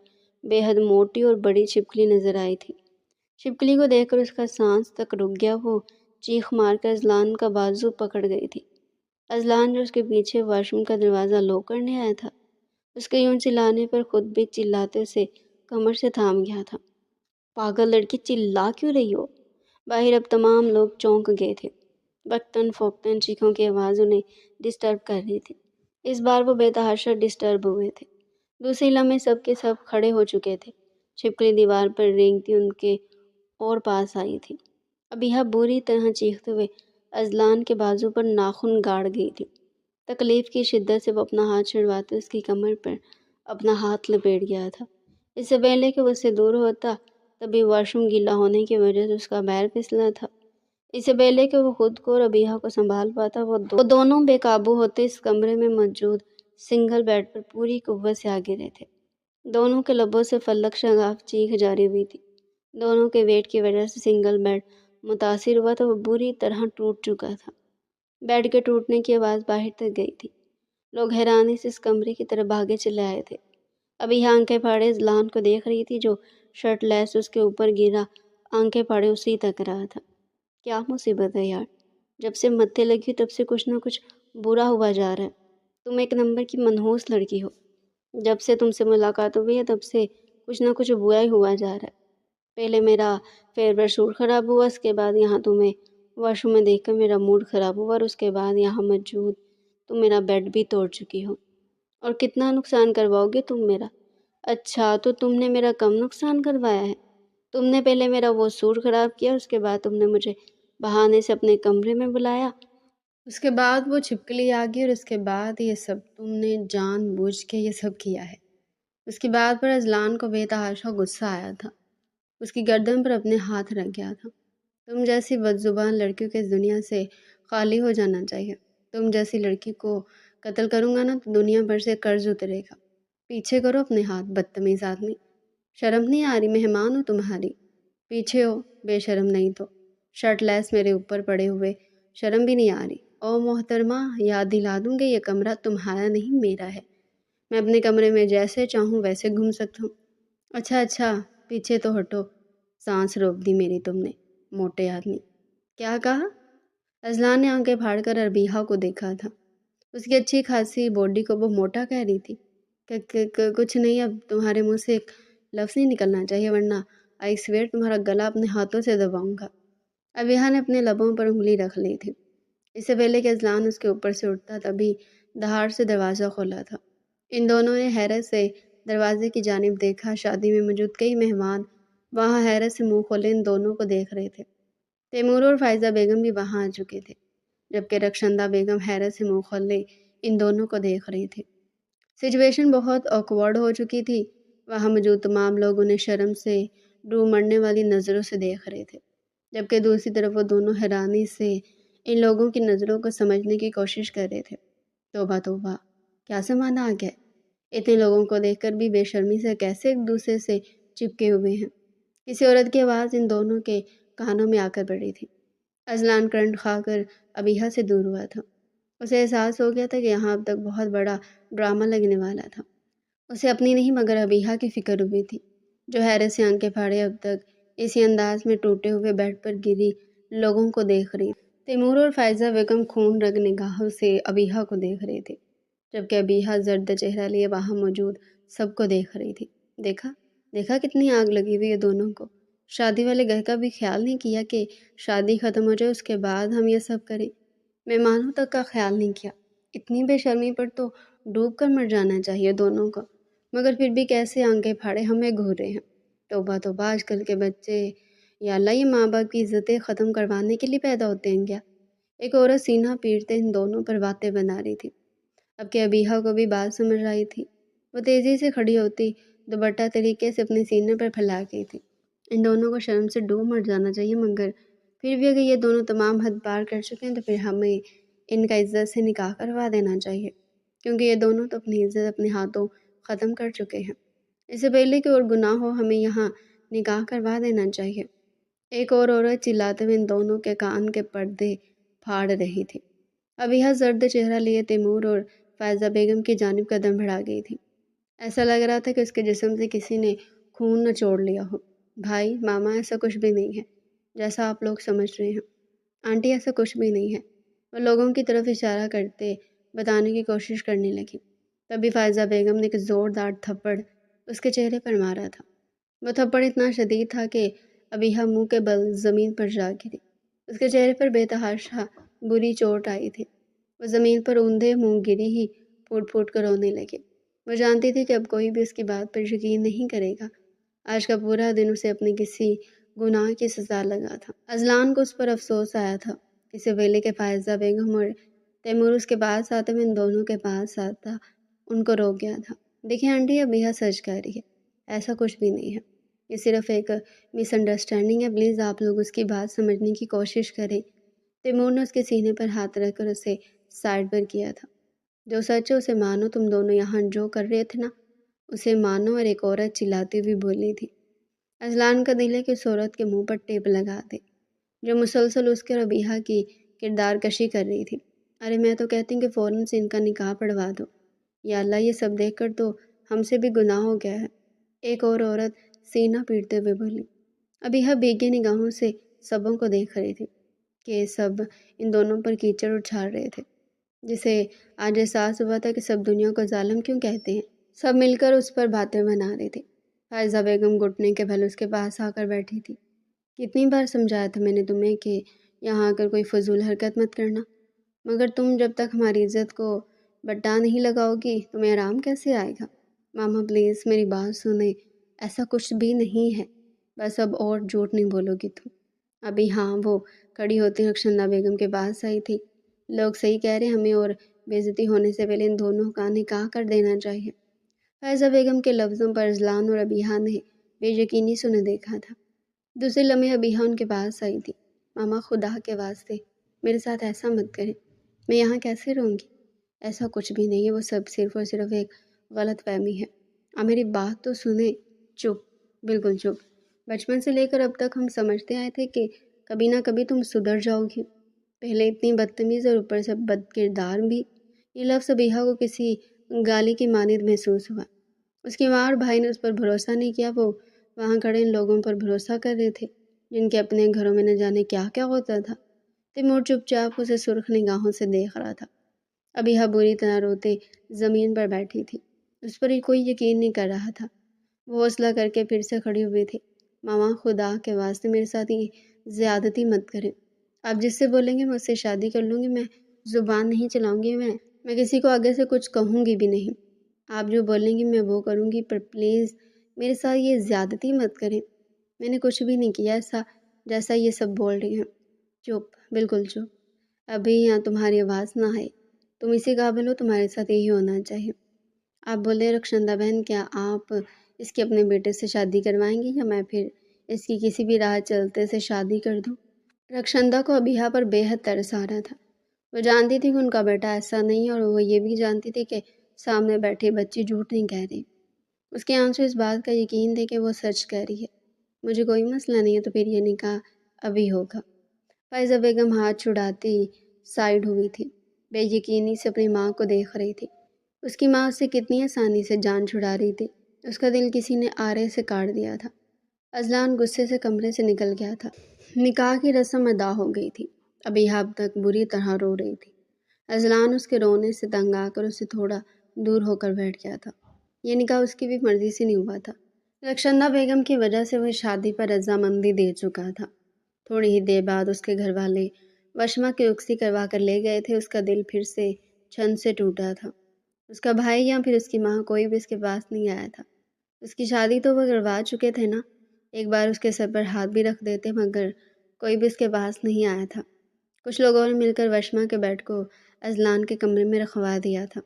[SPEAKER 1] بے حد موٹی اور بڑی چھپکلی نظر آئی تھی۔ چھپکلی کو دیکھ کر اس کا سانس تک رک گیا۔ وہ چیخ مار کر اذلان کا بازو پکڑ گئی تھی۔ اذلان جو اس کے پیچھے واش روم کا دروازہ لوک کرنے آیا تھا، اس کے یوں چلانے پر خود بھی چلاتے اسے کمر سے تھام گیا تھا۔ پاگل لڑکی، چلا کیوں رہی ہو؟ باہر اب تمام لوگ چونک گئے تھے۔ بکتن فوکتن چیخوں کی آواز انہیں ڈسٹرب کر رہی تھی۔ اس بار وہ بے تحاشا ڈسٹرب ہوئے تھے۔ دوسری لمحے سب کے سب کھڑے ہو چکے تھے۔ چھپکلی دیوار پر رینگتی ان کے اور پاس آئی تھی۔ ابیحہ بری طرح چیختے ہوئے اذلان کے بازو پر ناخن گاڑ گئی تھی۔ تکلیف کی شدت سے وہ اپنا ہاتھ چھڑواتے اس کی کمر پر اپنا ہاتھ لپیٹ گیا تھا۔ اس سے پہلے کہ وہ اس سے دور ہوتا، تبھی واش روم گیلا ہونے کی وجہ سے اس کا پیر پھسلا تھا۔ اس سے پہلے کہ وہ خود کو اور ابیحہ کو سنبھال پاتا، وہ دونوں بے قابو ہوتے اس کمرے میں موجود سنگل بیڈ پر پوری قوت سے آ گرے تھے۔ دونوں کے لبوں سے فلک شگاف چیخ جاری ہوئی تھی۔ دونوں کے ویٹ کی وجہ سے سنگل بیڈ متاثر ہوا تھا، وہ بری طرح ٹوٹ چکا تھا۔ بیڈ کے ٹوٹنے کی آواز باہر تک گئی تھی۔ لوگ حیرانی سے اس کمرے کی طرف بھاگے چلے آئے تھے۔ ابیحہ آنکھیں پھاڑے اذلان کو دیکھ رہی تھی، جو شرٹ لیس اس کے اوپر گرا آنکھیں پھاڑے اسی تک رہا تھا۔ کیا مصیبت ہے یار، جب سے متھے لگی تب سے کچھ نہ کچھ برا ہوا جا رہا ہے۔ تم ایک نمبر کی منحوس لڑکی ہو۔ جب سے تم سے ملاقات ہوئی ہے تب سے کچھ نہ کچھ برا ہی ہوا جا رہا ہے۔ پہلے میرا فیوریٹ سوٹ خراب ہوا، اس کے بعد یہاں تمہیں واش روم میں دیکھ کر میرا موڈ خراب ہوا، اور اس کے بعد یہاں موجود تم میرا بیڈ بھی توڑ چکی ہو۔ اور کتنا نقصان کرواؤ گے تم میرا؟ اچھا، تو تم نے میرا کم نقصان کروایا ہے؟ تم نے پہلے میرا وہ سوٹ خراب کیا، اس کے بعد تم نے مجھے بہانے سے اپنے کمرے میں بلایا، اس کے بعد وہ چھپکلی آ گئی، اور اس کے بعد یہ سب تم نے جان بوجھ کے یہ سب کیا ہے۔ اس کی بات پر اذلان کو بے تحاشا غصہ آیا تھا۔ اس کی گردن پر اپنے ہاتھ رکھ گیا تھا۔ تم جیسی بدزبان لڑکیوں کے اس دنیا سے خالی ہو جانا چاہیے۔ تم جیسی لڑکی کو قتل کروں گا نا تو دنیا بھر سے قرض اترے گا۔ پیچھے کرو اپنے ہاتھ، بدتمیز آدمی۔ شرم نہیں آ رہی؟ مہمان ہو تمہاری، پیچھے ہو، بے شرم نہیں تو۔ شرٹ لیس میرے اوپر پڑے ہوئے شرم بھی نہیں آ رہی؟ او محترمہ، یاد دلا دوں کہ یہ کمرہ تمہارا نہیں میرا ہے۔ میں اپنے کمرے میں جیسے چاہوں ویسے گھوم سکتا ہوں۔ اچھا، پیچھے تو ہٹو۔ سانس روک دی میری تم نے، موٹے آدمی۔ کیا کہا؟ اذلان نے آنکھیں پھاڑ کر اربیہا کو دیکھا تھا۔ اس کی اچھی خاصی باڈی کو وہ موٹا کہہ رہی تھی کچھ نہیں، اب تمہارے منہ سے ایک لفظ نہیں نکلنا چاہیے ورنہ آئی سویئر تمہارا گلا اپنے ہاتھوں سے دباؤں گا۔ ابیہا نے اپنے لبوں پر انگلی رکھ لی تھی۔ اس سے پہلے کہ اذلان اس کے اوپر سے اٹھتا تبھی دہاڑ سے دروازہ کھولا تھا۔ ان دونوں نے حیرت سے دروازے کی جانب دیکھا۔ شادی میں موجود کئی مہمان وہاں حیرت سے منہ کھولے ان دونوں کو دیکھ رہے تھے۔ تیمور اور فائزہ بیگم بھی وہاں آ چکے تھے، جبکہ رخشندہ بیگم حیرت سے منہ کھولے ان دونوں کو دیکھ رہی تھی۔ سچویشن بہت آکورڈ ہو چکی تھی۔ وہاں موجود تمام لوگ انہیں شرم سے ڈوب مرنے والی نظروں سے دیکھ رہے تھے، جبکہ دوسری طرف وہ دونوں حیرانی سے ان لوگوں کی نظروں کو سمجھنے کی کوشش کر رہے تھے۔ توبہ توبہ، کیا زمانہ آ گیا ہے؟ اتنے لوگوں کو دیکھ کر بھی بے شرمی سے کیسے ایک دوسرے سے چپکے ہوئے ہیں؟ کسی عورت کی آواز ان دونوں کے کانوں میں آ کر پڑی تھی۔ اذلان کرنٹ کھا کر ابیہا سے دور ہوا تھا۔ اسے احساس ہو گیا تھا کہ یہاں اب تک بہت بڑا ڈرامہ لگنے والا تھا۔ اسے اپنی نہیں مگر ابیہا کی فکر ہوئی تھی، جو حیرت سے آنکھیں پھاڑے اب تک اسی انداز میں ٹوٹے ہوئے بیڈ پر گری لوگوں کو دیکھ رہی تھی۔ تیمور اور فائزہ بیگم خون رگ نگاہوں سے ابیہا کو دیکھ رہے تھے، جبکہ ابیہا زرد چہرہ لیے وہاں موجود سب کو دیکھ رہی تھی۔ دیکھا دیکھا کتنی آگ لگی ہوئی ہے دونوں کو۔ شادی والے گھر کا بھی خیال نہیں کیا کہ شادی ختم ہو جائے اس کے بعد ہم یہ سب کریں۔ مہمانوں تک کا خیال نہیں کیا۔ اتنی بے شرمی پر تو ڈوب کر مر جانا چاہیے دونوں کو، مگر پھر بھی کیسے آنکھیں پھاڑے ہمیں گھور رہے ہیں۔ توبہ توبہ، آج کل کے بچے، یا اللہ، یہ ماں باپ کی عزتیں ختم کروانے کے لیے پیدا ہوتے ہیں کیا؟ ایک عورت سینہ پیٹتے ان دونوں پر باتیں بنا رہی تھی۔ اب کہ ابیہا کو بھی بات سمجھ آئی تھی، وہ تیزی سے کھڑی ہوتی دوپٹہ طریقے سے اپنے سینے پر پھیلا گئی تھی۔ ان دونوں کو شرم سے ڈوب مر جانا چاہیے، مگر پھر بھی اگر یہ دونوں تمام حد پار کر چکے ہیں تو پھر ہمیں ان کا عزت سے نکاح کروا دینا چاہیے، کیونکہ یہ دونوں تو اپنی عزت اپنے ہاتھوں ختم کر چکے ہیں۔ اس سے پہلے کہ اور گناہ ہو ہمیں یہاں نکاح کروا دینا چاہیے۔ ایک اور عورت چلاتے ہوئے ان دونوں کے کان کے پردے پھاڑ رہی تھی۔ ابیہا زرد چہرہ لیے تیمور اور فائزہ بیگم کی جانب قدم بڑھا گئی تھی۔ ایسا لگ رہا تھا کہ اس کے جسم سے کسی نے خون نچوڑ لیا ہو۔ بھائی، ماما، ایسا کچھ بھی نہیں ہے جیسا آپ لوگ سمجھ رہے ہیں۔ آنٹی، ایسا کچھ بھی نہیں ہے۔ وہ لوگوں کی طرف اشارہ کرتے بتانے کی کوشش کرنے لگی۔ تبھی فائزہ بیگم نے ایک زوردار تھپڑ اس کے چہرے پر مارا تھا۔ وہ تھپڑ اتنا شدید تھا کہ ابیہا منہ کے بل زمین پر جا گری۔ اس کے چہرے پر بے تحاشا بری چوٹ آئی تھی۔ وہ زمین پر اوندھے منہ گری ہی پھوٹ پھوٹ کر رونے لگے۔ وہ جانتی تھی کہ اب کوئی بھی اس کی بات پر یقین نہیں کرے گا۔ آج کا پورا دن اسے اپنے کسی گناہ کی سزا لگا تھا۔ اذلان کو اس پر افسوس آیا تھا، اس سے پہلے کہ فائزہ بیگم اور تیمور اس کے پاس آتے ہوئے ان دونوں کے پاس آتا ان کو روک گیا تھا۔ دیکھیں آنٹی، ابیہا سچ کہہ رہی ہے، ایسا کچھ بھی نہیں ہے، یہ صرف ایک مس انڈرسٹینڈنگ ہے، پلیز آپ لوگ اس کی بات سمجھنے کی کوشش کریں۔ تیمور نے اس کے سینے پر ہاتھ رکھ کر اسے سائڈ پر کیا تھا۔ جو سچ ہے اسے مانو، تم دونوں یہاں جو کر رہے تھے نا اسے مانو۔ اور ایک عورت چلاتی ہوئی بولی تھی۔ اذلان کا دل ہے کہ اس عورت کے منہ پر ٹیپ لگا دے جو مسلسل اس کے اور ابیہا کی کردار کشی کر رہی تھی۔ ارے میں تو کہتی ہوں کہ فوراً سے ان کا نکاح پڑھوا دو۔ یا اللہ، یہ سب دیکھ کر تو ہم سے بھی گناہ ہو گیا ہے، ایک اور عورت سینہ پیٹتے ہوئے بولی۔ ابیہا بھیگے نگاہوں سے سبوں کو دیکھ رہی تھی کہ سب ان دونوں پر کیچڑ اچھال رہے تھے، جسے آج احساس ہوا تھا کہ سب دنیا کو ظالم کیوں کہتے ہیں۔ سب مل کر اس پر باتیں بنا رہی تھی۔ فائزہ بیگم گھٹنے کے بل اس کے پاس آ کر بیٹھی تھی۔ کتنی بار سمجھایا تھا میں نے تمہیں کہ یہاں آ کر کوئی فضول حرکت مت کرنا، مگر تم جب تک ہماری عزت کو بٹا نہیں لگاؤ گی تمہیں آرام کیسے آئے گا؟ ماما پلیز میری بات سنیں، ایسا کچھ بھی نہیں ہے، بس اب اور جھوٹ نہیں بولو گی تم۔ ابھی ہاں، وہ کھڑی ہوتی رخشندہ بیگم کے پاس آئی تھی۔ لوگ صحیح کہہ رہے، ہمیں اور بے عزتی ہونے سے پہلے ان دونوں کا نکاح کر دینا چاہیے۔ فائزہ بیگم کے لفظوں پر اذلان اور ابیہا نے بے یقینی سے انہیں دیکھا تھا۔ دوسرے لمحے ابیہا ان کے پاس آئی تھی۔ ماما، خدا کے واسطے میرے ساتھ ایسا مت کریں، میں یہاں کیسے رہوں گی؟ ایسا کچھ بھی نہیں ہے، وہ سب صرف اور صرف ایک غلط فہمی ہے۔ اب میری بات تو سنیں۔ چپ، بالکل چپ۔ بچپن سے لے کر اب تک ہم سمجھتے آئے تھے کہ کبھی نہ کبھی تم سدھر جاؤ گی، پہلے اتنی بدتمیز اور اوپر سے بد کردار بھی۔ یہ لفظ ابیہا کو کسی گالی کی مانند محسوس ہوا۔ اس کی ماں اور بھائی نے اس پر بھروسہ نہیں کیا، وہ وہاں کھڑے ان لوگوں پر بھروسہ کر رہے تھے جن کے اپنے گھروں میں نہ جانے کیا کیا ہوتا تھا۔ تیمور چپ چاپ اسے سرخ نگاہوں سے دیکھ رہا تھا۔ ابیحا بری طرح روتے زمین پر بیٹھی تھی۔ اس پر کوئی یقین نہیں کر رہا تھا۔ وہ حوصلہ کر کے پھر سے کھڑی ہوئی تھی۔ ماما، خدا کے واسطے میرے ساتھ یہ زیادتی مت کریں۔ آپ جس سے بولیں گے میں اس سے شادی کر لوں گی۔ میں زبان نہیں چلاؤں گی، میں کسی کو آگے سے کچھ کہوں گی بھی نہیں۔ آپ جو بولیں گی میں وہ کروں گی، پر پلیز میرے ساتھ یہ زیادتی مت کریں۔ میں نے کچھ بھی نہیں کیا ایسا جیسا یہ سب بول رہی ہیں۔ چپ، بالکل چپ۔ ابھی یہاں تمہاری آواز نہ آئے۔ تم اسی قابل ہو، تمہارے ساتھ یہی ہونا چاہیے۔ آپ بولے رخشندہ بہن، کیا آپ اس کے اپنے بیٹے سے شادی کروائیں گی یا میں پھر اس کی کسی بھی راہ چلتے سے شادی کر دوں؟ رخشندہ کو ابیحا پر بے حد ترس آ رہا تھا۔ وہ جانتی تھی کہ ان کا بیٹا ایسا نہیں، اور وہ یہ بھی جانتی تھی کہ سامنے بیٹھی بچی جھوٹ نہیں کہہ رہی۔ اس کے آنسو اس بات کا یقین تھے کہ وہ سچ کہہ رہی ہے۔ مجھے کوئی مسئلہ نہیں ہے، تو پھر یہ نکاح ابھی ہوگا۔ فائزہ بیگم ہاتھ چھڑاتی سائڈ ہوئی تھی، بے یقینی سے اپنی ماں کو دیکھ رہی تھی۔ اس کی ماں اس سے کتنی آسانی سے جان چھڑا رہی تھی۔ اس کا دل کسی نے آرے سے کاٹ دیا تھا۔ اذلان غصے سے کمرے سے نکل گیا تھا۔ نکاح کی رسم ادا ہو گئی تھی۔ ابیحا اب تک بری طرح رو رہی تھی۔ اذلان اس کے رونے سے تنگ آ کر اسے تھوڑا دور ہو کر بیٹھ گیا تھا۔ یہ نکاح اس کی بھی مرضی سے نہیں ہوا تھا۔ رخشندہ بیگم کی وجہ سے وہ شادی پر رضامندی دے چکا تھا۔ تھوڑی ہی دیر بعد اس کے گھر والے وشما کی رخصتی کروا کر لے گئے تھے۔ اس کا دل پھر سے چھن سے ٹوٹا تھا۔ اس کا بھائی یا پھر اس کی ماں، کوئی بھی اس کے پاس نہیں آیا تھا۔ اس کی شادی تو وہ کروا چکے تھے نا۔ ایک بار اس کے سر پر ہاتھ بھی رکھ دیتے، مگر کوئی بھی اس کے پاس نہیں آیا تھا۔ کچھ لوگوں نے مل کر وشما کے بیڈ کو اذلان کے کمرے میں رکھوا دیا تھا۔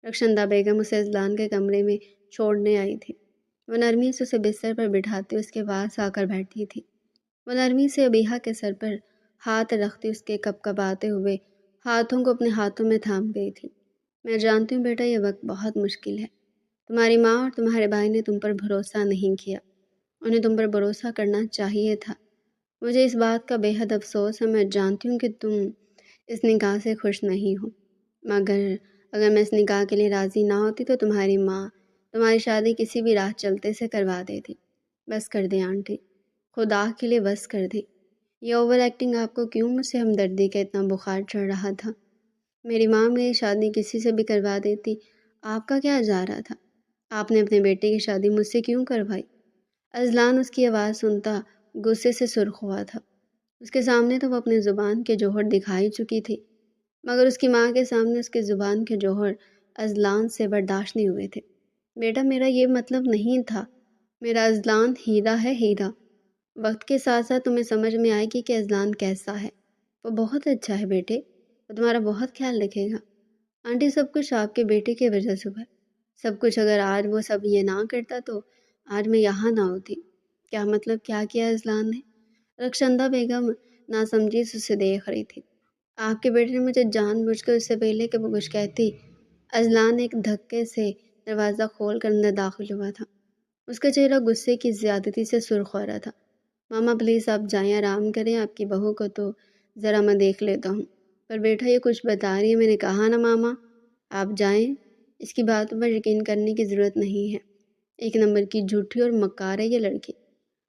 [SPEAKER 1] رخشندہ بیگم اسے اذلان کے کمرے میں چھوڑنے آئی تھی۔ وہ نرمی سے اسے بستر پر بٹھاتی اس کے پاس آ کر بیٹھی تھی۔ وہ نرمی سے ابیحا کے سر پر ہاتھ رکھتی اس کے کپکپاتے ہوئے ہاتھوں کو اپنے ہاتھوں میں تھام گئی تھی۔ میں جانتی ہوں بیٹا، یہ وقت بہت مشکل ہے۔ تمہاری ماں اور تمہارے بھائی نے تم پر بھروسہ نہیں کیا۔ انہیں تم پر بھروسہ کرنا چاہیے تھا۔ مجھے اس بات کا بے حد افسوس ہے۔ میں جانتی ہوں کہ تم اس نکاح سے خوش نہیں ہو، مگر اگر میں اس نکاح کے لیے راضی نہ ہوتی تو تمہاری ماں تمہاری شادی کسی بھی راہ چلتے سے کروا دیتی۔ بس کر دیں آنٹی، خدا کے لیے بس کر دیں۔ یہ اوور ایکٹنگ آپ کو کیوں مجھ سے ہمدردی کا اتنا بخار چڑھ رہا تھا؟ میری ماں میری شادی کسی سے بھی کروا دیتی، آپ کا کیا جا رہا تھا؟ آپ نے اپنے بیٹے کی شادی مجھ سے کیوں کروائی؟ اذلان اس کی آواز سنتا غصے سے سرخ ہوا تھا۔ اس کے سامنے تو وہ اپنے زبان کے جوہر دکھائی چکی تھی، مگر اس کی ماں کے سامنے اس کے زبان کے جوہر اذلان سے برداشت نہیں ہوئے تھے۔ بیٹا، میرا یہ مطلب نہیں تھا۔ میرا اذلان ہیرا ہے، ہیرا۔ وقت کے ساتھ ساتھ تمہیں سمجھ میں آئے گی کہ اذلان کیسا ہے۔ وہ بہت اچھا ہے بیٹے، وہ تمہارا بہت خیال رکھے گا۔ آنٹی، سب کچھ آپ کے بیٹے کی وجہ سے ہوا ہے۔ سب کچھ اگر آج وہ سب یہ نہ کرتا تو آج میں یہاں نہ ہوتی۔ کیا مطلب کیا کیا اذلان نے؟ رخشندہ بیگم ناسمجھی سے اسے دیکھ رہی تھی۔ آپ کے بیٹے نے مجھے جان بوجھ کر اس سے پہلے کہ وہ کچھ کہتی، اذلان ایک دھکے سے دروازہ کھول کر اندر داخل ہوا تھا۔ اس کا چہرہ غصے کی زیادتی سے سرخ ہو رہا تھا۔ ماما پلیز آپ جائیں، آرام کریں، آپ کی بہو کو تو ذرا میں دیکھ لیتا ہوں۔ پر بیٹا یہ کچھ بتا رہی ہے، میں نے کہا نا ماما آپ جائیں، اس کی باتوں پر یقین کرنے کی ضرورت نہیں ہے۔ ایک نمبر کی جھوٹی اور مکار ہے یہ لڑکی۔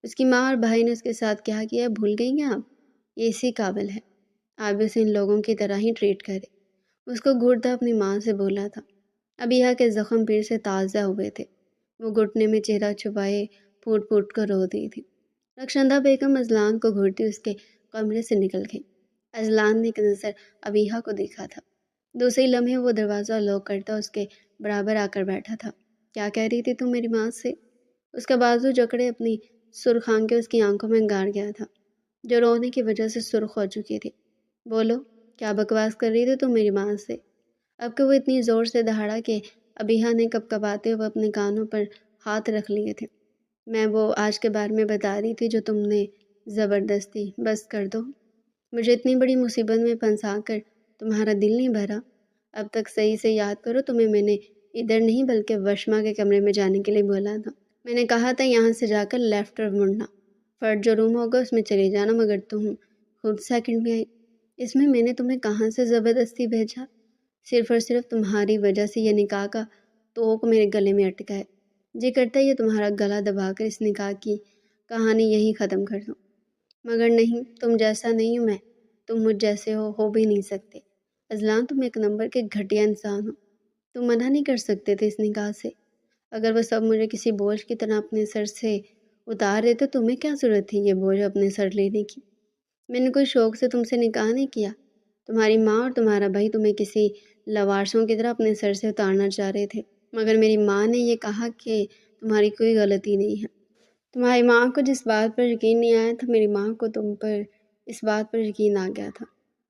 [SPEAKER 1] اس کی ماں اور بھائی نے اس کے ساتھ کیا کیا بھول گئی ہیں آپ؟ یہ اسی قابل ہے، آپ بھی اسے ان لوگوں کی طرح ہی ٹریٹ کرے۔ اس کو گھٹتا اپنی ماں سے بولا تھا۔ ابیحا کے زخم پھر سے تازہ ہوئے تھے۔ وہ گھٹنے میں چہرہ چھپائے پھوٹ پھوٹ کر رو دی تھی۔ رخشندہ بیگم اذلان کو گھورتی اس کے کمرے سے نکل گئی۔ اذلان نے ایک نظر ابیحا کو دیکھا تھا۔ دوسرے لمحے وہ دروازہ لاک کرتا اس کے برابر آ کر بیٹھا تھا۔ کیا کہہ رہی تھی تم میری ماں سے؟ اس کا بازو جکڑے اپنی سرخ آنکھیں اس کی آنکھوں میں گاڑ گیا تھا، جو رونے کی وجہ سے سرخ ہو چکی تھی۔ بولو، کیا بکواس کر رہی تھی تم میری ماں سے؟ اب کہ وہ اتنی زور سے دہاڑا کہ ابیحا نے کپکپاتے ہوئے اپنے کانوں پر ہاتھ رکھ لیے تھے۔ میں وہ آج کے بارے میں بتا رہی تھی جو تم نے زبردستی، بس کر دو۔ مجھے اتنی بڑی مصیبت میں پھنسا کر تمہارا دل نہیں بھرا؟ اب تک صحیح سے یاد کرو، تمہیں میں نے ادھر نہیں بلکہ وشما کے کمرے میں جانے کے لیے بولا تھا۔ میں نے کہا تھا یہاں سے جا کر لیفٹ طرف مڑنا، فرد جو روم ہوگا اس میں چلی جانا، مگر تم خود سیکنڈ میں آئی۔ اس میں نے تمہیں کہاں سے زبردستی بھیجا؟ صرف اور صرف تمہاری وجہ سے یہ نکاح کا توق میرے گلے میں اٹکا ہے۔ جی کرتا ہے یہ تمہارا گلا دبا کر اس نکاح کی کہانی یہیں ختم کر دوں، مگر نہیں، تم جیسا نہیں ہوں میں۔ تم مجھ جیسے ہو بھی نہیں سکتے۔ اذلان تم ایک نمبر کے گھٹیا انسان ہو، تم منع نہیں کر سکتے تھے اس نکاح سے۔ اگر وہ سب مجھے کسی بوجھ کی طرح اپنے سر سے اتار دیتے تو تمہیں کیا ضرورت تھی یہ بوجھ اپنے سر لینے کی؟ میں نے کوئی شوق سے تم سے نکاح نہیں کیا۔ تمہاری ماں اور تمہارا بھائی تمہیں کسی لوارسوں کی طرح اپنے سر سے اتارنا چاہ رہے تھے، مگر میری ماں نے یہ کہا کہ تمہاری کوئی غلطی نہیں ہے۔ تمہاری ماں کو جس بات پر یقین نہیں آیا تھا، میری ماں کو تم پر اس بات پر یقین آ گیا تھا۔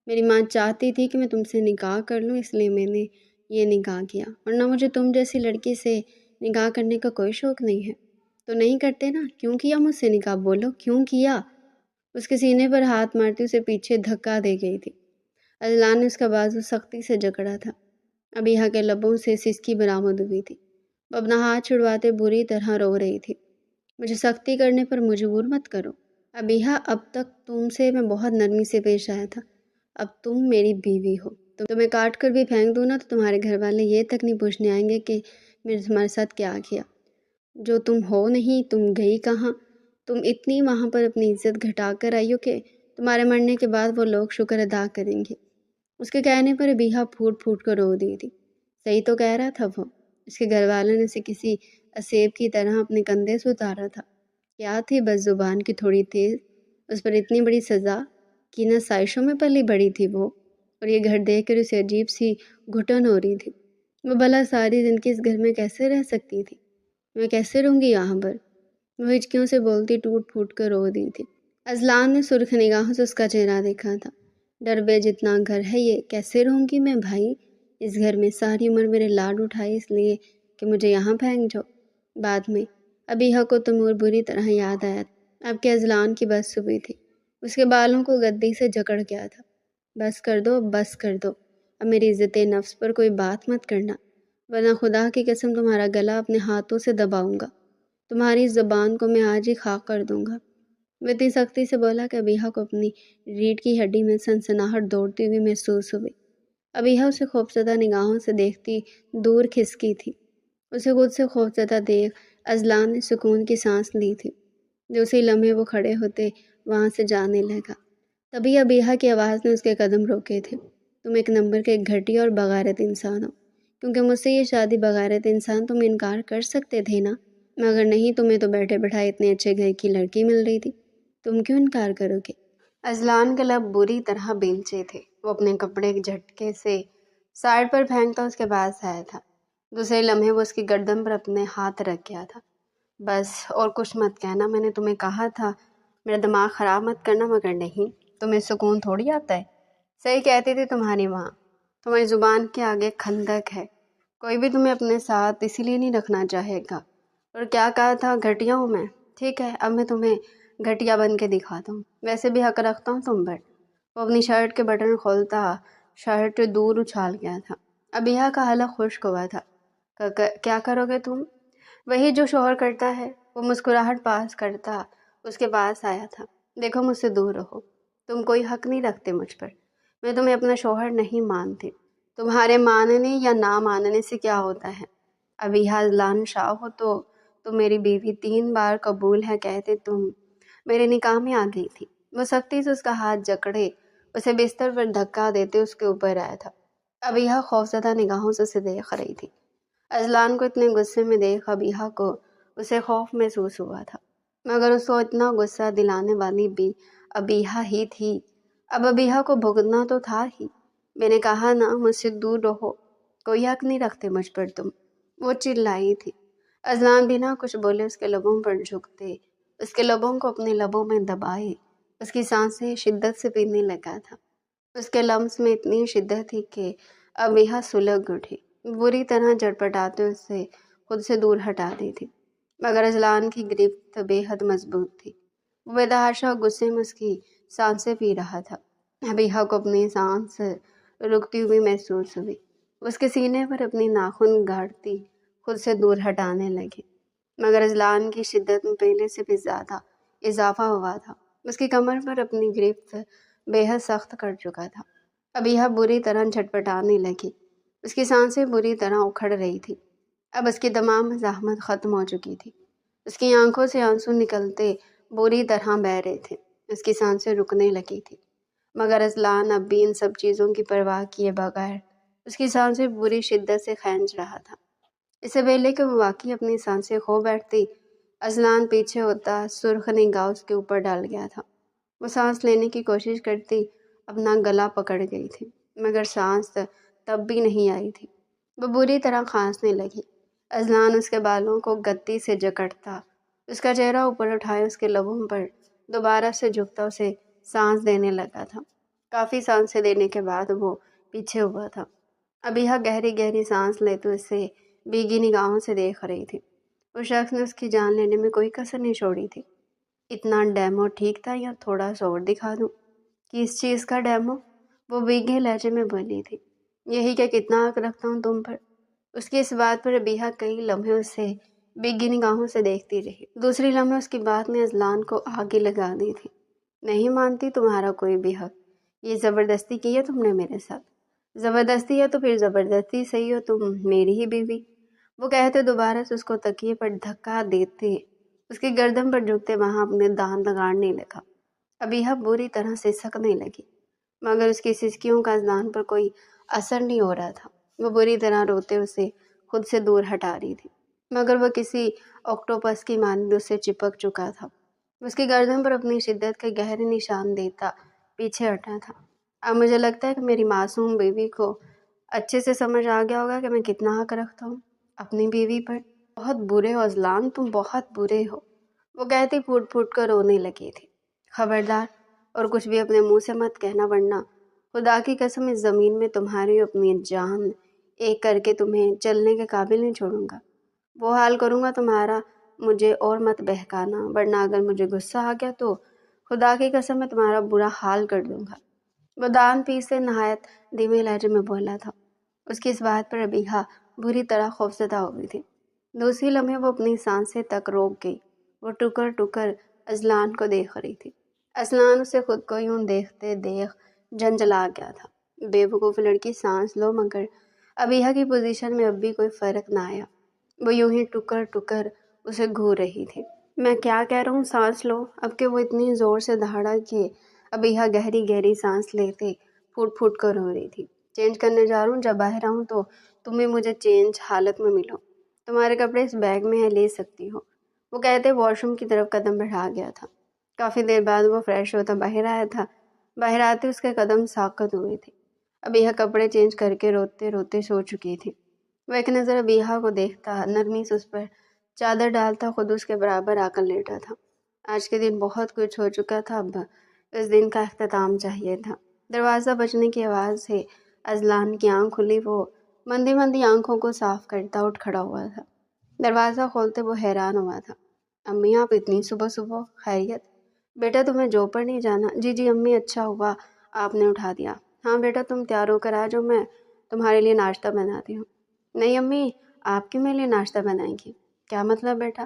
[SPEAKER 1] میری ماں چاہتی تھی کہ میں تم سے نکاح کر لوں، اس لیے میں نے یہ نکاح کیا، ورنہ مجھے تم جیسی لڑکی سے نکاح کرنے کا کوئی شوق نہیں ہے۔ تو نہیں کرتے نا، کیوں کیا مجھ سے نکاح؟ بولو کیوں کیا؟ اس کے سینے پر ہاتھ مارتی اسے پیچھے دھکا دے گئی تھی۔ اذلان نے اس کا بازو سختی سے جکڑا تھا۔ ابیحہ کے لبوں سے سسکی برآمد ہوئی تھی۔ وہ اپنا ہاتھ چھڑواتے بری طرح رو رہی تھی۔ مجھے سختی کرنے پر مجبور مت کرو ابیحہ، اب تک تم سے میں بہت نرمی سے پیش آیا تھا، اب تم میری بیوی ہو۔ تمہیں کاٹ کر بھی پھینک دوں نا تو تمہارے گھر والے یہ تک نہیں پوچھنے آئیں گے کہ میں نے تمہارے ساتھ کیا کیا۔ جو تم ہو نہیں، تم گئی کہاں؟ تم اتنی وہاں پر اپنی عزت گھٹا کر آئی ہو کہ تمہارے مرنے کے بعد وہ لوگ شکر ادا کریں گے۔ اس کے کہنے پر ابیحہ پھوٹ پھوٹ کر رو دی تھی۔ صحیح تو کہہ رہا تھا وہ، اس کے گھر والوں نے اسے کسی اسیب کی طرح اپنے کندھے سے اتارا تھا۔ کیا تھی بس زبان کی تھوڑی تیز، اس پر اتنی بڑی سزا کی نہ سائشوں میں پلی بڑی تھی وہ، اور یہ گھر دیکھ کر اسے عجیب سی گھٹن ہو رہی تھی۔ وہ بھلا ساری زندگی اس گھر میں کیسے رہ سکتی تھی؟ میں کیسے رہوں گی یہاں پر؟ وہ ہچکیوں سے بولتی ٹوٹ پھوٹ کر رو دی تھی۔ اذلان نے سرخ نگاہوں سے اس کا چہرہ دیکھا تھا۔ ڈر بے جتنا گھر ہے یہ، کیسے رہوں گی میں بھائی اس گھر میں؟ ساری عمر میرے لاڈ اٹھائے اس لیے کہ مجھے یہاں پھینک جاؤ۔ بعد میں ابیحہ کو تیمور بری طرح یاد آیا تھا۔ اب کہ اذلان کی بس ہوئی تھی، اس کے بالوں کو گدی سے جکڑ گیا تھا۔ بس کر دو، بس کر دو، اب میری عزت نفس پر کوئی بات مت کرنا، ورنہ خدا کی قسم تمہارا گلا اپنے ہاتھوں سے دباؤں گا، تمہاری زبان کو میں آج ہی خاک کر دوں گا۔ وہ اتنی سختی سے بولا کہ ابیحہ کو اپنی ریڑھ کی ہڈی میں سنسناہٹ دوڑتی ہوئی محسوس ہوئی۔ ابیحہ اسے خوفزدہ نگاہوں سے دیکھتی دور کھسکی تھی۔ اسے خود سے خوفزدہ دیکھ اذلان نے سکون کی سانس لی تھی، جو اسی لمحے وہ کھڑے ہوتے وہاں سے جانے لگا۔ تبھی ابیحہ کی آواز نے اس کے قدم روکے تھے۔ تم ایک نمبر کے گھٹیا اور بغیرت انسان ہو، کیونکہ مجھ سے یہ شادی بغیرت انسان تم انکار کر سکتے تھے نا، مگر نہیں، تمہیں تو بیٹھے بٹھائے اتنے اچھے گھر کی لڑکی مل رہی تھی، تم کیوں انکار کرو گے؟ اذلان کے لب بری طرح بیلچے تھے۔ وہ اپنے کپڑے کے جھٹکے سے سائڈ پر پھینکتا اس کے پاس آیا تھا۔ دوسرے لمحے وہ اس کی گردن پر اپنے ہاتھ رکھ گیا تھا۔ بس اور کچھ مت کہنا، میں نے تمہیں کہا تھا میرا دماغ خراب مت کرنا، مگر نہیں، تمہیں سکون تھوڑی آتا ہے۔ صحیح کہتی تھی تمہاری ماں، تمہاری زبان کے آگے کھندق ہے، کوئی بھی تمہیں اپنے ساتھ اسی لیے نہیں رکھنا چاہے گا۔ اور کیا کہا تھا؟ گھٹیا ہوں میں؟ ٹھیک ہے، اب میں تمہیں گھٹیا بن کے دکھاتا ہوں، ویسے بھی حق رکھتا ہوں تم پر۔ وہ اپنی شرٹ کے بٹن کھولتا شرٹ دور اچھال گیا تھا۔ ابیحہ کا حلق خشک ہوا تھا۔ کیا کرو گے تم؟ وہی جو شوہر کرتا ہے۔ وہ مسکراہٹ پاس کرتا اس کے پاس آیا تھا۔ دیکھو مجھ سے دور رہو، تم کوئی حق نہیں رکھتے مجھ پر، میں تمہیں اپنا شوہر نہیں مانتی، تمہارے ماننے یا نہ ماننے سے کیا ہوتا ہے؟ ابیحہ اذلان شاہ ہو تو تم میری بیوی، 3 بار قبول ہے کہتے تم میرے نکاح میں آ گئی تھی۔ وہ سختی سے اس کا ہاتھ جکڑے اسے بستر پر دھکا دیتے اس کے اوپر آیا تھا۔ ابیحہ خوفزدہ نگاہوں سے اسے دیکھ رہی تھی۔ اذلان کو اتنے غصے میں دیکھ ابیحہ کو اسے خوف محسوس ہوا تھا، مگر اس کو اتنا غصہ دلانے والی بھی ابیحہ ہی تھی۔ اب ابیحہ کو بھگتنا تو تھا ہی۔ میں نے کہا نا مجھ سے دور رہو، کوئی حق نہیں رکھتے مجھ پر تم، وہ چلائی تھی۔ اذلان بنا کچھ بولے اس کے لبوں پر جھکتے، اس کے لبوں کو اپنے لبوں میں دبائے، اس کی سانسیں شدت سے پینے لگا تھا۔ اس کے لمس میں اتنی شدت تھی کہ ابیحہ سلگ اٹھی، بری طرح جھٹپٹاتے اسے خود سے دور ہٹا دی تھی، مگر اذلان کی گرفت بے حد مضبوط تھی۔ وہ بے تحاشا غصے میں اس کی سانسیں پی رہا تھا۔ ابیحہ کو اپنی سانس رکتی ہوئی محسوس ہوئی۔ اس کے سینے پر اپنی ناخن گاڑتی خود سے دور ہٹانے لگی، مگر اذلان کی شدت میں پہلے سے بھی زیادہ اضافہ ہوا تھا۔ اس کی کمر پر اپنی گرفت بے حد سخت کر چکا تھا۔ ابیحہ بری طرح جھٹپٹانے لگی، اس کی سانسیں بری طرح اکھڑ رہی تھی۔ اب اس کی تمام مزاحمت ختم ہو چکی تھی۔ اس کی آنکھوں سے آنسو نکلتے بری طرح بہہ رہے تھے، اس کی سانسیں رکنے لگی تھی۔ مگر اذلان اب بھی ان سب چیزوں کی پرواہ کیے بغیر اس کی سانسیں بری شدت سے کھینچ رہا تھا۔ اس سے پہلے کہ وہ واقعی اپنی سانسیں کھو بیٹھتی، اذلان پیچھے ہوتا سرخ نگاہ اس کے اوپر ڈال گیا تھا۔ وہ سانس لینے کی کوشش کرتی اپنا گلا پکڑ گئی تھی، مگر سانس تب بھی نہیں آئی تھی۔ وہ بری طرح کھانسنے لگی۔ اذلان اس کے بالوں کو گدی سے جکڑتا، اس کا چہرہ اوپر اٹھائے اس کے لبوں پر دوبارہ سے جھکتا اسے سانس دینے لگا تھا۔ کافی سانسیں دینے کے بعد وہ پیچھے ہوا تھا۔ ابیحہ گہری گہری سانس لیتے اسے بھیگی نگاہوں سے دیکھ رہی تھی۔ اس شخص نے اس کی جان لینے میں کوئی کسر نہیں چھوڑی تھی۔ اتنا ڈیمو ٹھیک تھا یا تھوڑا سا اور دکھا دوں؟ کس چیز کا ڈیمو؟ وہ بھیگے لہجے میں بولی تھی۔ یہی کہ کتنا حق رکھتا ہوں تم پر۔ اس کی اس بات پر ابیحہ کئی لمحے اسے بھیگی نگاہوں سے دیکھتی رہی۔ دوسری لمحے اس کی بات نے اذلان کو آگے لگا دی تھی۔ نہیں مانتی تمہارا کوئی بھی حق۔ یہ زبردستی کی ہے تم نے میرے ساتھ۔ زبردستی ہے تو پھر زبردستی صحیح ہو تم میری ہی بیوی۔ وہ کہتے دوبارہ سے اس کو تکیے پر دھکا دیتے اس کی گردن پر جھکتے وہاں اپنے دانت گاڑنے لگا۔ ابیحہ بری طرح سے سکنے لگی، مگر اس کی سسکیوں کا اذلان پر کوئی اثر نہیں ہو رہا تھا۔ وہ بری طرح روتے اسے خود سے دور ہٹا رہی تھی، مگر وہ کسی آکٹوپس کی مانند اس سے چپک چکا تھا۔ اس کی گردن پر اپنی شدت کے گہرے نشان دیتا پیچھے ہٹا تھا۔ اب مجھے لگتا ہے کہ میری معصوم بیوی کو اچھے سے سمجھ آ گیا ہوگا کہ میں کتنا حق رکھتا ہوں اپنی بیوی پر۔ بہت برے ہو اذلان، تم بہت برے ہو، وہ کہتی پھوٹ پھوٹ کر رونے لگی تھی۔ خبردار، اور کچھ بھی اپنے منہ سے مت کہنا، ورنہ خدا کی قسم اس زمین میں تمہاری اپنی جان ایک کر کے تمہیں چلنے کے قابل نہیں چھوڑوں گا۔ وہ حال کروں گا تمہارا، مجھے اور مت بہکانا، ورنہ اگر مجھے غصہ آ گیا تو خدا کی قسم میں تمہارا برا حال کر دوں گا۔ وہ دان پیس سے نہایت دھیمے لہجے میں بولا تھا۔ اس کی اس بات پر ابیحہ بری طرح خوفزدہ ہو گئی تھی۔ دوسری لمحے وہ اپنی سانسیں تک روک گئی۔ وہ ٹکر ٹکر اذلان کو دیکھ رہی تھی۔ اذلان اسے خود کو یوں دیکھتے دیکھ جھنجھلا گیا تھا۔ بے وقوف لڑکی، سانس لو، مگر ابیحہ کی پوزیشن میں اب بھی کوئی فرق نہ آیا۔ وہ یوں ہی ٹکر ٹکر اسے گھور رہی تھی۔ میں کیا کہہ رہا ہوں، سانس لو۔ اب کہ وہ اتنی زور سے دہاڑا کہ ابیحہ گہری گہری سانس لیتے پھوٹ پھوٹ کر رو رہی تھی۔ چینج کرنے جا رہا ہوں، جب باہر آؤں تو تم بھی مجھے چینج حالت میں ملو۔ تمہارے کپڑے اس بیگ میں ہے، لے سکتی ہو۔ وہ کہتے واش روم کی طرف قدم بڑھا گیا تھا۔ کافی دیر بعد وہ فریش ہوتا باہر آیا تھا۔ باہر آتے اس کے قدم ساکت ہوئے تھے۔ ابیحہ کپڑے چینج کر کے روتے روتے سو چکی تھی۔ وہ ایک نظر ابیحہ کو دیکھتا، نرمی سے اس پر چادر ڈالتا، خود اس کے برابر آ کر لیٹا تھا۔ آج کے دن بہت کچھ ہو چکا تھا، اب اس دن کا اختتام چاہیے تھا۔ دروازہ بجنے کی آواز سے اذلان کی آنکھ کھلی۔ وہ مندی مندی آنکھوں کو صاف کرتا اٹھ کھڑا ہوا تھا۔ دروازہ کھولتے وہ حیران ہوا تھا۔ امی، آپ اتنی صبح صبح؟ خیریت؟ بیٹا تمہیں جاب پر نہیں جانا؟ جی جی امی، اچھا ہوا آپ نے اٹھا دیا۔ ہاں بیٹا تم تیار ہو کر آ جاؤ، میں تمہارے لیے ناشتہ بناتی ہوں۔ نہیں امی، آپ کیوں میرے لیے ناشتہ بنائیں گی؟ کیا مطلب بیٹا؟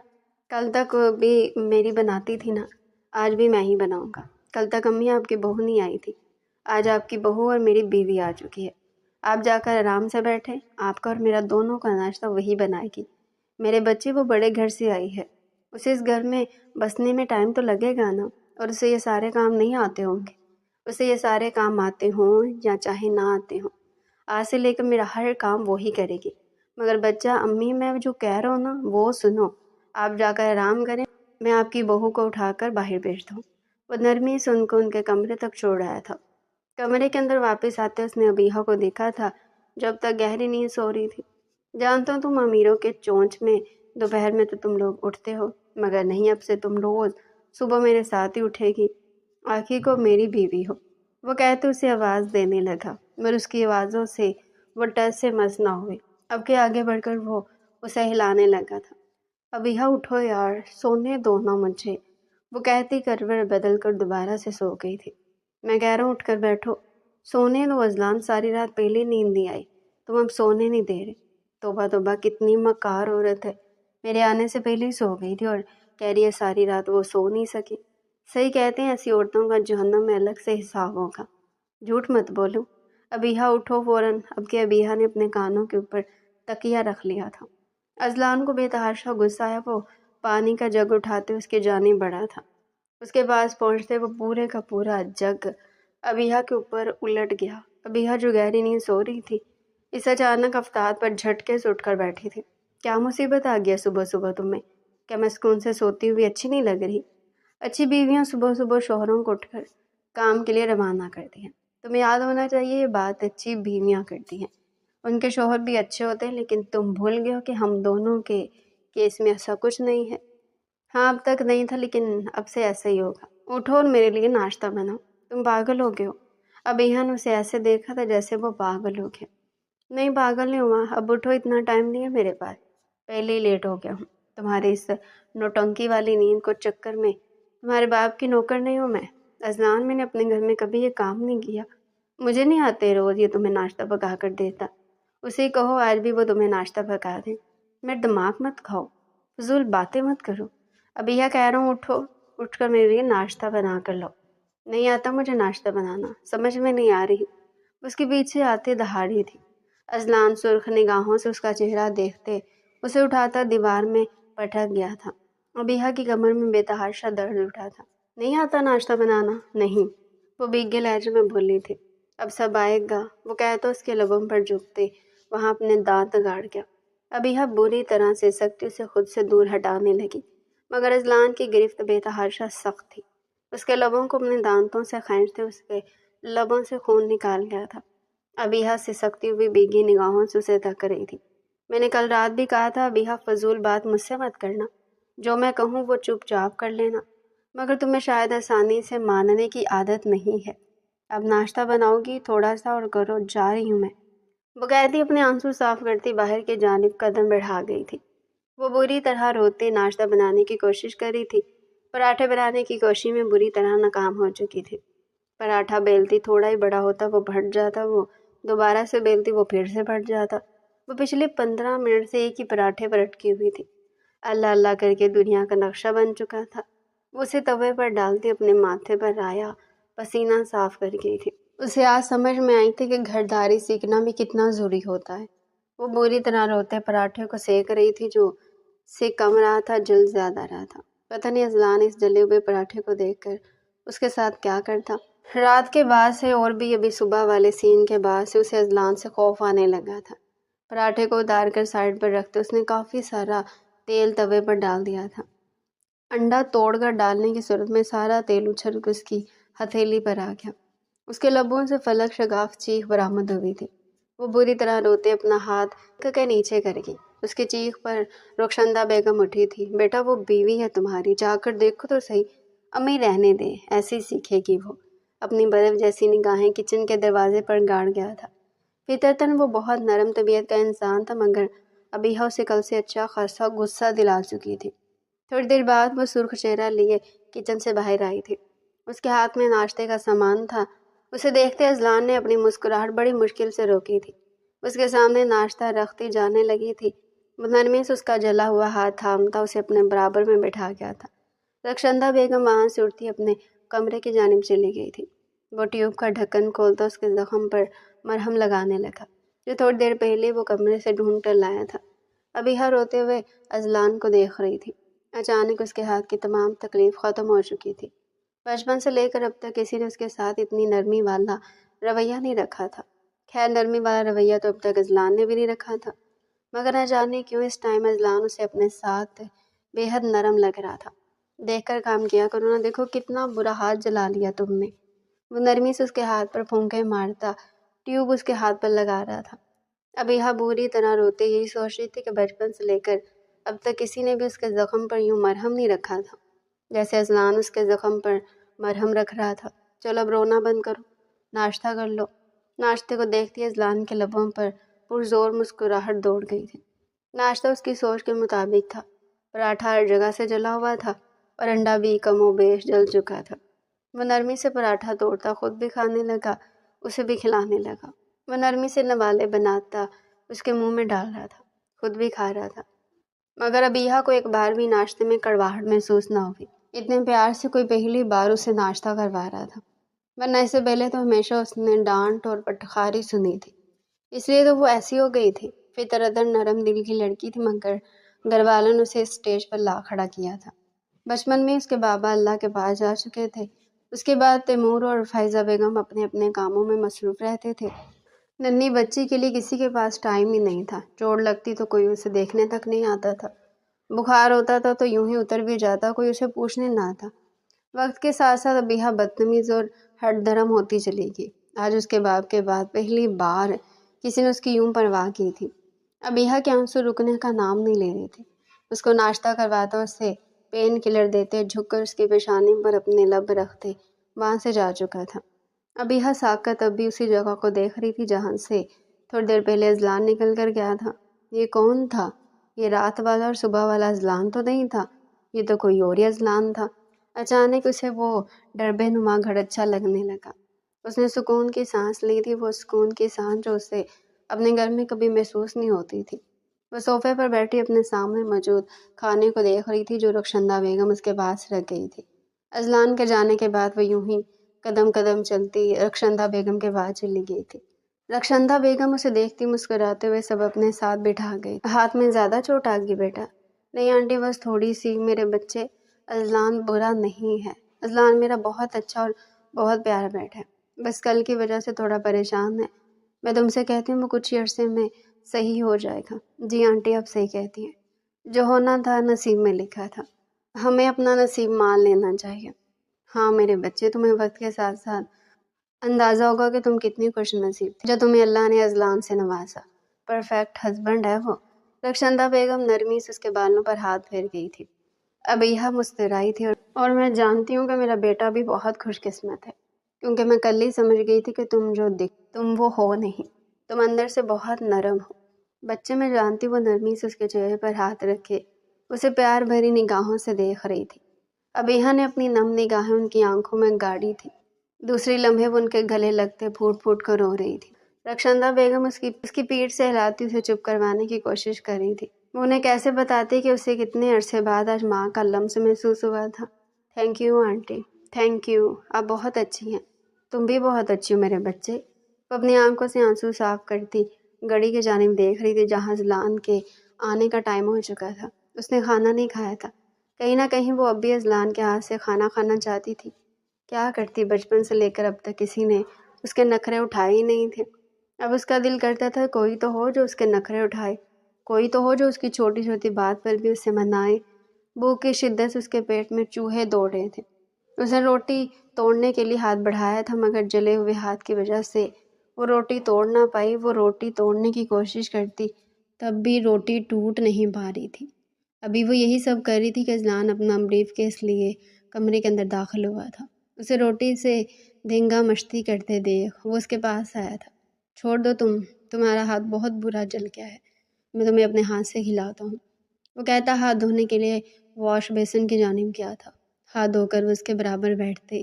[SPEAKER 1] کل تک بھی میری بناتی تھی نا، آج بھی میں ہی بناؤں گا۔ کل تک امی آپ کی بہو نہیں آئی تھی، آج آپ کی بہو اور میری بیوی آ چکی ہے۔ آپ جا کر آرام سے بیٹھے، آپ کا اور میرا دونوں کا ناشتہ وہی بنائے گی۔ میرے بچے، وہ بڑے گھر سے آئی ہے، اسے اس گھر میں بسنے میں ٹائم تو لگے گا نا، اور اسے یہ سارے کام نہیں آتے ہوں گے۔ اسے یہ سارے کام آتے ہوں یا چاہے نہ آتے ہوں، آج سے لے کر میرا ہر کام وہی کرے گی۔ مگر بچہ، امی میں جو کہہ رہا ہوں نا وہ سنو، آپ جا کر آرام کریں، میں آپ کی بہو کو اٹھا کر باہر بھیج دوں۔ وہ نرمی سے ان کو ان کے کمرے تک چھوڑ آیا تھا۔ کمرے کے اندر واپس آتے اس نے ابیحہ کو دیکھا تھا جب تک گہری نیند سو رہی تھی۔ جانتا ہوں تم امیروں کے چونچ میں دوپہر میں تو تم لوگ اٹھتے ہو، مگر نہیں، اب سے تم روز صبح میرے ساتھ ہی اٹھے گی، آخر کو میری بیوی ہو۔ وہ کہتے اسے آواز دینے لگا، مگر اس کی آوازوں سے وہ ٹس سے مس نہ ہوئی۔ اب کے آگے بڑھ کر وہ اسے ہلانے لگا تھا۔ ابیحہ اٹھو یار، سونے دو نا مجھے، وہ کہتی کروٹ بدل کر دوبارہ سے سو گئی تھی۔ میں کہہ رہا ہوں اٹھ کر بیٹھو، سونے دو اذلان، ساری رات پہلے نیند نہیں آئی، تم اب سونے نہیں دے رہے۔ توبہ توبہ، کتنی مکار عورت ہے، میرے آنے سے پہلے ہی سو گئی تھی اور کہہ رہی ہے ساری رات وہ سو نہیں سکی۔ صحیح کہتے ہیں، ایسی عورتوں کا جہنم میں الگ سے حساب ہوگا۔ جھوٹ مت بولو۔ ابیحہ اٹھو فوراً۔ اب کہ ابیحہ نے اپنے کانوں کے اوپر تکیہ رکھ لیا تھا۔ اذلان کو بے تحاشا غصہ آیا۔ وہ پانی کا جگ اٹھاتے اس کی جانب بڑھا تھا۔ اس کے پاس پہنچتے وہ پورے کا پورا جگ ابیہا کے اوپر الٹ گیا۔ ابیہا جو گہری نیند سو رہی تھی، اس اچانک افتاد پر جھٹکے سے اٹھ کر بیٹھی تھی۔ کیا مصیبت آ گیا صبح صبح تمہیں؟ کیا میں سکون سے سوتی ہوئی اچھی نہیں لگ رہی؟ اچھی بیویاں صبح صبح شوہروں کو اٹھ کر کام کے لیے روانہ کرتی ہیں۔ تمہیں یاد ہونا چاہیے یہ بات اچھی بیویاں کرتی ہیں، ان کے شوہر بھی اچھے ہوتے ہیں، لیکن تم بھول گئے ہو کہ ہم دونوں کے کیس میں ایسا کچھ نہیں ہے۔ ہاں اب تک نہیں تھا، لیکن اب سے ایسا ہی ہوگا۔ اٹھو اور میرے لیے ناشتہ بناؤ۔ تم پاگل ہو گئے ہو؟ ابیہا نے اسے ایسے دیکھا تھا جیسے وہ پاگل ہو گیا۔ نہیں پاگل نہیں ہوا، اب اٹھو، اتنا ٹائم نہیں ہے میرے پاس، پہلے ہی لیٹ ہو گیا ہوں۔ تمہاری اس نوٹنکی والی نیند کو چکر میں تمہارے باپ کی نوکر نہیں ہوں میں۔ اذلان میں نے اپنے گھر میں کبھی یہ کام نہیں کیا، مجھے نہیں آتے روز یہ تمہیں ناشتہ پکا کر دیتا۔ اسے کہو آج بھی وہ تمہیں ناشتہ پکا دیں۔ میرا دماغ مت کھاؤ، فضول باتیں مت کرو۔ ابیہا کہہ رہا ہوں اٹھو، اٹھ کر میرے لیے ناشتہ بنا کر لاؤ۔ نہیں آتا مجھے ناشتہ بنانا، سمجھ میں نہیں آ رہی۔ اس کے پیچھے آتے دہاڑی تھی۔ اذلان سرخ نگاہوں سے اس کا چہرہ دیکھتے اسے اٹھاتا دیوار میں پٹک گیا تھا۔ ابیہا کی کمر میں بے تحاشا درد اٹھا تھا۔ نہیں آتا ناشتہ بنانا؟ نہیں، وہ بھیگے لہجے میں بولی تھی۔ اب سب آئے گا، وہ کہتا اس کے لبوں پر جھکتے وہاں اپنے دانت گاڑ گیا۔ ابیہا بری طرح سے سختی سے خود سے دور ہٹانے لگی، مگر اذلان کی گرفت بے تحاشا سخت تھی۔ اس کے لبوں کو اپنے دانتوں سے کھینچتے اس کے لبوں سے خون نکال گیا تھا۔ ابیہا سے سکتی ہوئی بھیگی نگاہوں سے اسے تک رہی تھی۔ میں نے کل رات بھی کہا تھا ابیہا فضول بات مجھ سے مت کرنا، جو میں کہوں وہ چپ چاپ کر لینا، مگر تمہیں شاید آسانی سے ماننے کی عادت نہیں ہے۔ اب ناشتہ بناؤ گی؟ تھوڑا سا اور کرو، جا رہی ہوں میں۔ وہ کہتی اپنے آنسو صاف کرتی باہر کی جانب قدم بڑھا گئی تھی۔ وہ بری طرح روتی ناشتہ بنانے کی کوشش کر رہی تھی۔ پراٹھے بنانے کی کوشش میں بری طرح ناکام ہو چکی تھی۔ پراٹھا بیلتی تھوڑا ہی بڑا ہوتا وہ پھٹ جاتا، وہ دوبارہ سے بیلتی وہ پھر سے پھٹ جاتا۔ وہ پچھلے 15 منٹ سے ایک ہی پراٹھے پر اٹکی ہوئی تھی۔ اللہ اللہ کر کے دنیا کا نقشہ بن چکا تھا۔ وہ اسے توے پر ڈالتی اپنے ماتھے پر آیا پسینہ صاف کر گئی تھی۔ اسے آج سمجھ میں آئی تھی کہ گھرداری سیکھنا بھی کتنا ضروری ہوتا ہے۔ وہ بری طرح روتے پراٹھے کو سیک رہی تھی، جو سے کم رہا تھا جل زیادہ رہا تھا۔ پتہ نہیں اذلان اس جلے ہوئے پراٹھے کو دیکھ کر اس کے ساتھ کیا کرتا۔ رات کے بعد سے اور بھی ابھی صبح والے سین کے بعد سے اسے اذلان سے خوف آنے لگا تھا۔ پراٹھے کو اتار کر سائڈ پر رکھتے اس نے کافی سارا تیل توے پر ڈال دیا تھا۔ انڈا توڑ کر ڈالنے کی صورت میں سارا تیل اچھل کر اس کی ہتھیلی پر آ گیا۔ اس کے لبوں سے فلک شگاف چیخ برآمد ہوئی تھی۔ وہ بری طرح روتے اپنا ہاتھ کے نیچے کر گئی۔ اس کی چیخ پر رخشندہ بیگم اٹھی تھی۔ بیٹا وہ بیوی ہے تمہاری، جا کر دیکھو تو صحیح۔ امی رہنے دے، ایسی سیکھے گی وہ۔ اپنی برف جیسی نگاہیں کچن کے دروازے پر گاڑ گیا تھا۔ فطرتاً وہ بہت نرم طبیعت کا انسان تھا، مگر ابیہا اسے کل سے اچھا خاصا غصہ دلا چکی تھی۔ تھوڑی دیر بعد وہ سرخ چہرہ لیے کچن سے باہر آئی تھی۔ اس کے ہاتھ میں ناشتے کا سامان تھا۔ اسے دیکھتے اذلان نے اپنی مسکراہٹ بڑی مشکل سے روکی تھی۔ اس کے سامنے ناشتہ رکھتی جانے لگی تھی۔ وہ نرمی سے اس کا جلا ہوا ہاتھ تھامتا اسے اپنے برابر میں بٹھا گیا تھا۔ رخشندہ بیگم وہاں سے اٹھتی اپنے کمرے کی جانب چلی گئی تھی۔ وہ ٹیوب کا ڈھکن کھولتا اس کے زخم پر مرہم لگانے لگا، جو تھوڑی دیر پہلے وہ کمرے سے ڈھونڈ کر لایا تھا۔ ابیہا روتے ہوئے اذلان کو دیکھ رہی تھی۔ اچانک اس کے ہاتھ کی تمام تکلیف ختم ہو چکی تھی۔ بچپن سے لے کر اب تک کسی نے اس کے ساتھ اتنی نرمی والا رویہ نہیں رکھا تھا۔ خیر نرمی والا رویہ تو اب تک اذلان نے بھی نہیں رکھا تھا، مگر نہ جانے کیوں اس ٹائم اذلان اسے اپنے ساتھ بے حد نرم لگ رہا تھا۔ دیکھ کر کام کیا کرو نا، دیکھو کتنا برا ہاتھ جلا لیا تم نے۔ وہ نرمی سے اس کے ہاتھ پر پھونکے مارتا ٹیوب اس کے ہاتھ پر لگا رہا تھا۔ ابیہا بری طرح روتے یہی سوچ رہی تھی کہ بچپن سے لے کر اب تک کسی نے بھی اس کے زخم پر یوں مرہم نہیں رکھا تھا جیسے اذلان اس کے زخم پر مرہم رکھ رہا تھا۔ چلو اب رونا بند کرو، ناشتہ کر لو۔ ناشتے کو دیکھتی اذلان کے لبوں پر پرزور مسکراہٹ دوڑ گئی تھی۔ ناشتہ اس کی سوچ کے مطابق تھا۔ پراٹھا ہر جگہ سے جلا ہوا تھا اور انڈا بھی کم و بیش جل چکا تھا۔ وہ نرمی سے پراٹھا توڑتا خود بھی کھانے لگا، اسے بھی کھلانے لگا۔ وہ نرمی سے نوالے بناتا اس کے منہ میں ڈال رہا تھا، خود بھی کھا رہا تھا، مگر ابیہا کو ایک بار بھی ناشتے میں کڑواہٹ محسوس نہ ہوئی۔ اتنے پیار سے کوئی پہلی بار اسے ناشتہ کروا رہا تھا، ورنہ اس سے پہلے تو ہمیشہ اس نے ڈانٹ اور پٹخاری سنی تھی، اس لیے تو وہ ایسی ہو گئی تھی۔ فطرتاً نرم دل کی لڑکی تھی، مگر گھر والوں نے اسے اسٹیج پر لا کھڑا کیا تھا۔ بچپن میں اس کے بابا اللہ کے پاس جا چکے تھے اس کے بعد تیمور اور فائزہ بیگم اپنے اپنے کاموں میں مصروف رہتے تھے۔ ننھی بچی کے لیے کسی کے پاس ٹائم ہی نہیں تھا۔ چوٹ لگتی تو کوئی اسے دیکھنے تک نہیں آتا تھا، بخار ہوتا تھا تو یوں ہی اتر بھی جاتا، کوئی اسے پوچھنے نہ آتا۔ وقت کے ساتھ ساتھ ابیحہ بدتمیز اور ہٹ دھرم ہوتی چلی گئی۔ آج اس کے باپ کے بعد پہلی بار کسی نے اس کی یوں پرواہ کی تھی۔ ابیحہ کے آنسو رکنے کا نام نہیں لے رہے تھے۔ اس کو ناشتہ کرواتا، اسے پین کلر دیتے، جھک کر اس کی پیشانی پر اپنے لب رکھتے، وہاں سے جا چکا تھا۔ ابیحہ ساکت اب بھی اسی جگہ کو دیکھ رہی تھی جہاں سے تھوڑی دیر پہلے اذلان نکل کر گیا تھا۔ یہ کون تھا؟ یہ رات والا اور صبح والا اذلان تو نہیں تھا، یہ تو کوئی اور ہی اذلان تھا۔ اچانک اسے وہ ڈربے نما گھر اچھا لگنے لگا۔ اس نے سکون کی سانس لی تھی، وہ سکون کی سانس جو اسے اپنے گھر میں کبھی محسوس نہیں ہوتی تھی۔ وہ صوفے پر بیٹھی اپنے سامنے موجود کھانے کو دیکھ رہی تھی جو رخشندہ بیگم اس کے پاس رکھ گئی تھی۔ اذلان کے جانے کے بعد وہ یوں ہی قدم قدم چلتی رخشندہ بیگم کے پاس چلی گئی تھی۔ رخشندہ بیگم اسے دیکھتی مسکراتے ہوئے سب اپنے ساتھ بٹھا گئی۔ ہاتھ میں زیادہ چوٹ آ گئی بیٹا؟ نہیں آنٹی، بس تھوڑی سی۔ میرے بچے، اذلان برا نہیں ہے، اذلان میرا بہت اچھا اور بہت پیارا بیٹا ہے، بس کل کی وجہ سے تھوڑا پریشان ہے۔ میں تم سے کہتی ہوں وہ کچھ ہی عرصے میں صحیح ہو جائے گا۔ جی آنٹی، آپ صحیح کہتی ہیں، جو ہونا تھا نصیب میں لکھا تھا، ہمیں اپنا نصیب مان لینا چاہیے۔ ہاں میرے بچے، تمہیں وقت کے ساتھ ساتھ اندازہ ہوگا کہ تم کتنی خوش نصیب تھی جو تمہیں اللہ نے اذلان سے نوازا۔ پرفیکٹ ہسبینڈ ہے وہ۔ رخشندہ بیگم نرمی سے اس کے بالوں پر ہاتھ پھیر گئی تھی۔ ابیحہ مسکرائی تھی اور میں جانتی ہوں کہ میرا بیٹا بھی بہت خوش قسمت ہے، کیونکہ میں کل ہی سمجھ گئی تھی کہ تم وہ ہو نہیں، تم اندر سے بہت نرم ہو۔ بچے، میں جانتی ہوں۔ وہ نرمی سے اس کے چہرے پر ہاتھ رکھے اسے پیار بھری نگاہوں سے دیکھ رہی تھی۔ ابیحہ نے اپنی نم نگاہیں ان کی آنکھوں میں گاڑی تھی، دوسری لمحے وہ ان کے گلے لگتے پھوٹ پھوٹ کر رو رہی تھی۔ رخشندہ بیگم اس کی پیٹھ سے ہلاتی اسے چپ کروانے کی کوشش کر رہی تھی۔ وہ انہیں کیسے بتاتی کہ اسے کتنے عرصے بعد آج ماں کا لمس محسوس ہوا تھا۔ Thank you aunty, thank you, آپ بہت اچھی ہیں، تم بھی بہت اچھی ہو میرے بچے۔ وہ اپنی آنکھوں سے آنسو صاف کرتی گھڑی کی جانب دیکھ رہی تھی جہاں اذلان کے آنے کا ٹائم ہو چکا تھا۔ اس نے کھانا نہیں کھایا تھا، کہیں نہ کہیں وہ اب بھی اذلان کے ہاتھ سے کھانا کھانا چاہتی تھی۔ کیا کرتی، بچپن سے لے کر اب تک کسی نے اس کے نخرے اٹھائے ہی نہیں تھے۔ اب اس کا دل کرتا تھا کوئی تو ہو جو اس کے نخرے اٹھائے، کوئی تو ہو جو اس کی چھوٹی چھوٹی بات پر بھی اسے منائے۔ بھوک کی شدت سے اس کے پیٹ میں چوہے دوڑ رہے تھے۔ اس نے روٹی توڑنے کے لیے ہاتھ بڑھایا تھا، مگر جلے ہوئے ہاتھ کی وجہ سے وہ روٹی توڑ نہ پائی۔ وہ روٹی توڑنے کی کوشش کرتی، تب بھی روٹی ٹوٹ نہیں پا رہی تھی۔ ابھی وہ یہی سب کر رہی تھی کہ اذلان اپنا بریف کیس لیے کمرے کے اندر داخل ہوا تھا۔ اسے روٹی سے دھینگا مشتی کرتے دیکھ وہ اس کے پاس آیا تھا۔ چھوڑ دو، تمہارا ہاتھ بہت برا جل گیا ہے، میں تمہیں اپنے ہاتھ سے کھلاتا ہوں۔ وہ کہتا ہاتھ دھونے کے لیے واش بیسن کی جانب گیا تھا۔ ہاتھ دھو کر وہ اس کے برابر بیٹھتے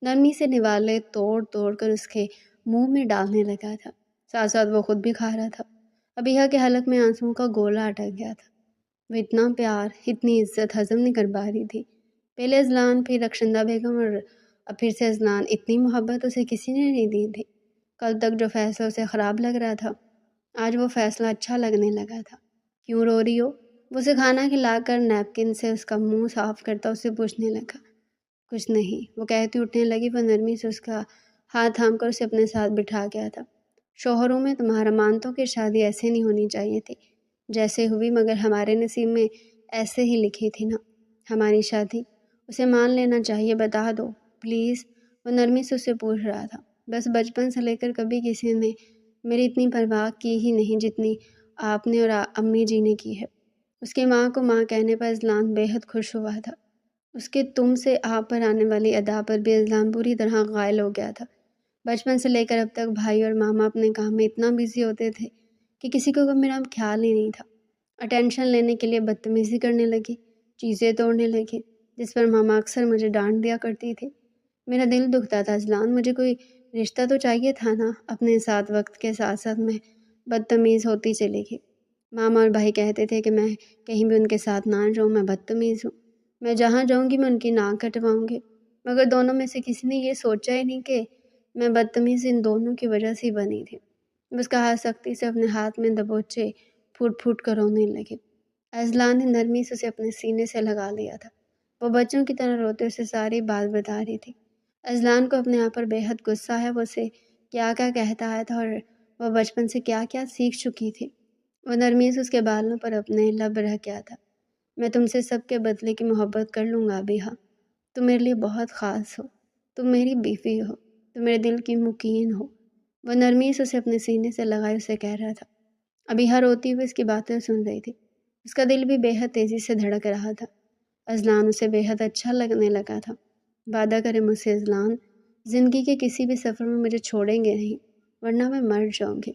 [SPEAKER 1] نرمی سے نوالے توڑ توڑ کر اس کے منہ میں ڈالنے لگا تھا، ساتھ ساتھ وہ خود بھی کھا رہا تھا۔ ابیحہ کے حلق میں آنسوؤں کا گولا اٹک گیا تھا۔ وہ اتنا پیار، اتنی عزت ہضم نہیں کر پا رہی تھی۔ پہلے اذلان، پھر رخشندہ بیگم اور اب پھر سے اذلان۔ اتنی محبت اسے کسی نے نہیں دی تھی۔ کل تک جو فیصلہ اسے خراب لگ رہا تھا، آج وہ فیصلہ اچھا لگنے لگا تھا۔ کیوں رو رہی ہو؟ وہ اسے کھانا کھلا کر نیپکن سے اس کا منہ صاف کرتا اسے پوچھنے لگا۔ کچھ نہیں، وہ کہتی اٹھنے لگی۔ وہ نرمی سے اس کا ہاتھ تھام کر اسے اپنے ساتھ بٹھا گیا تھا۔ شوہروں میں تمہارا مانتوں کی شادی ایسے نہیں ہونی چاہیے تھی جیسے ہوئی، مگر ہمارے نصیب میں ایسے ہی لکھی تھی نا ہماری شادی، اسے مان لینا چاہیے، بتا دو پلیز۔ وہ نرمی سے اسے پوچھ رہا تھا۔ بس بچپن سے لے کر کبھی کسی نے میری اتنی پرواہ کی ہی نہیں جتنی آپ نے اور امی جی نے کی ہے۔ اس کی ماں کو ماں کہنے پر اذلان بے حد خوش ہوا تھا۔ اس کے تم سے آپ پر آنے والی ادا پر بھی اذلان پوری طرح غائل ہو گیا تھا۔ بچپن سے لے کر اب تک بھائی اور ماما اپنے کام میں اتنا بزی ہوتے تھے کہ کسی کو میرا خیال ہی نہیں تھا۔ اٹینشن لینے کے لیے بدتمیزی کرنے لگی، چیزیں توڑنے لگے، جس پر ماما اکثر مجھے ڈانٹ دیا کرتی تھی۔ میرا دل دکھتا تھا اذلان، مجھے کوئی رشتہ تو چاہیے تھا نا۔ اپنے ساتھ وقت کے ساتھ ساتھ میں بدتمیز ہوتی چلی گئی۔ ماما اور بھائی کہتے تھے کہ میں کہیں بھی ان کے ساتھ نہ جاؤں، میں بدتمیز ہوں، میں جہاں جاؤں گی میں ان کی ناک کٹواؤں گی، مگر دونوں میں سے کسی نے یہ سوچا ہی نہیں کہ میں بدتمیز ان دونوں کی وجہ سے بنی تھی۔ اس کا ہاتھ سختی سے اپنے ہاتھ میں دبوچے پھوٹ پھوٹ کر رونے لگے۔ اذلان نے نرمی سے اسے اپنے سینے سے لگا لیا تھا۔ وہ بچوں کی طرح روتے اسے ساری بات بتا رہی تھی۔ اذلان کو اپنے آپ پر بے حد غصہ ہے، وہ اسے کیا کیا کہتا آیا تھا اور وہ بچپن سے کیا کیا سیکھ چکی تھی۔ وہ نرمی سے اس کے بالوں پر اپنے لب رکھ گیا تھا۔ میں تم سے سب کے بدلے کی محبت کر لوں گا ابیہا، تم میرے لیے بہت خاص ہو، تم میری بیوی ہو، تم میرے دل کی مکین ہو۔ وہ نرمی سے اسے اپنے سینے سے لگائے اسے کہہ رہا تھا۔ ابیہا روتی ہوئی اس کی باتیں سن رہی تھی، اس کا دل بھی بے حد تیزی سے دھڑک رہا تھا۔ اذلان اسے بے حد اچھا لگنے لگا تھا۔ وعدہ کرے مجھ سے اذلان، زندگی کے کسی بھی سفر میں مجھے چھوڑیں گے نہیں، ورنہ میں مر جاؤں گی۔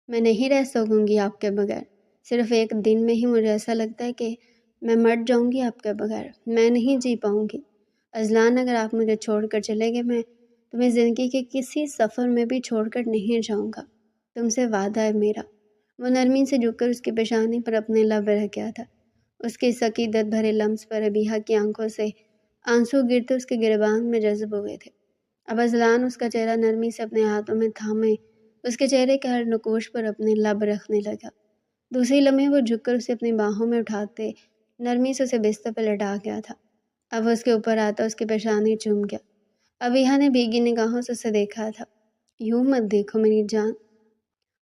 [SPEAKER 1] میں نہیں رہ سکوں گی آپ کے بغیر، صرف ایک دن میں ہی مجھے ایسا لگتا ہے کہ میں مر جاؤں گی آپ کے بغیر، میں نہیں جی پاؤں گی۔ اذلان اگر آپ مجھے چھوڑ کر چلے گئے، میں تمہیں زندگی کے کسی سفر میں بھی چھوڑ کر نہیں جاؤں گا، تم سے وعدہ ہے میرا۔ وہ نرمی سے جھک کر اس کی پیشانی پر اپنے لب رکھ گیا تھا۔ اس کے عقیدت بھرے لمس پر ابیہا کی آنکھوں سے آنسو گرتے اس کے گریبان میں جذب ہوئے تھے۔ اب اذلان اس کا چہرہ نرمی سے اپنے ہاتھوں میں تھامے اس کے چہرے کے ہر نقوش پر اپنے لب رکھنے لگا۔ دوسری لمحے وہ جھک کر اسے اپنی باہوں میں اٹھاتے نرمی سے اسے بستر پر لٹا گیا تھا۔ اب وہ اس کے اوپر آتا اس کی پیشانی چوم گیا۔ ابیہا نے بھیگی نگاہوں سے اسے دیکھا تھا۔ یوں مت دیکھو میری جان،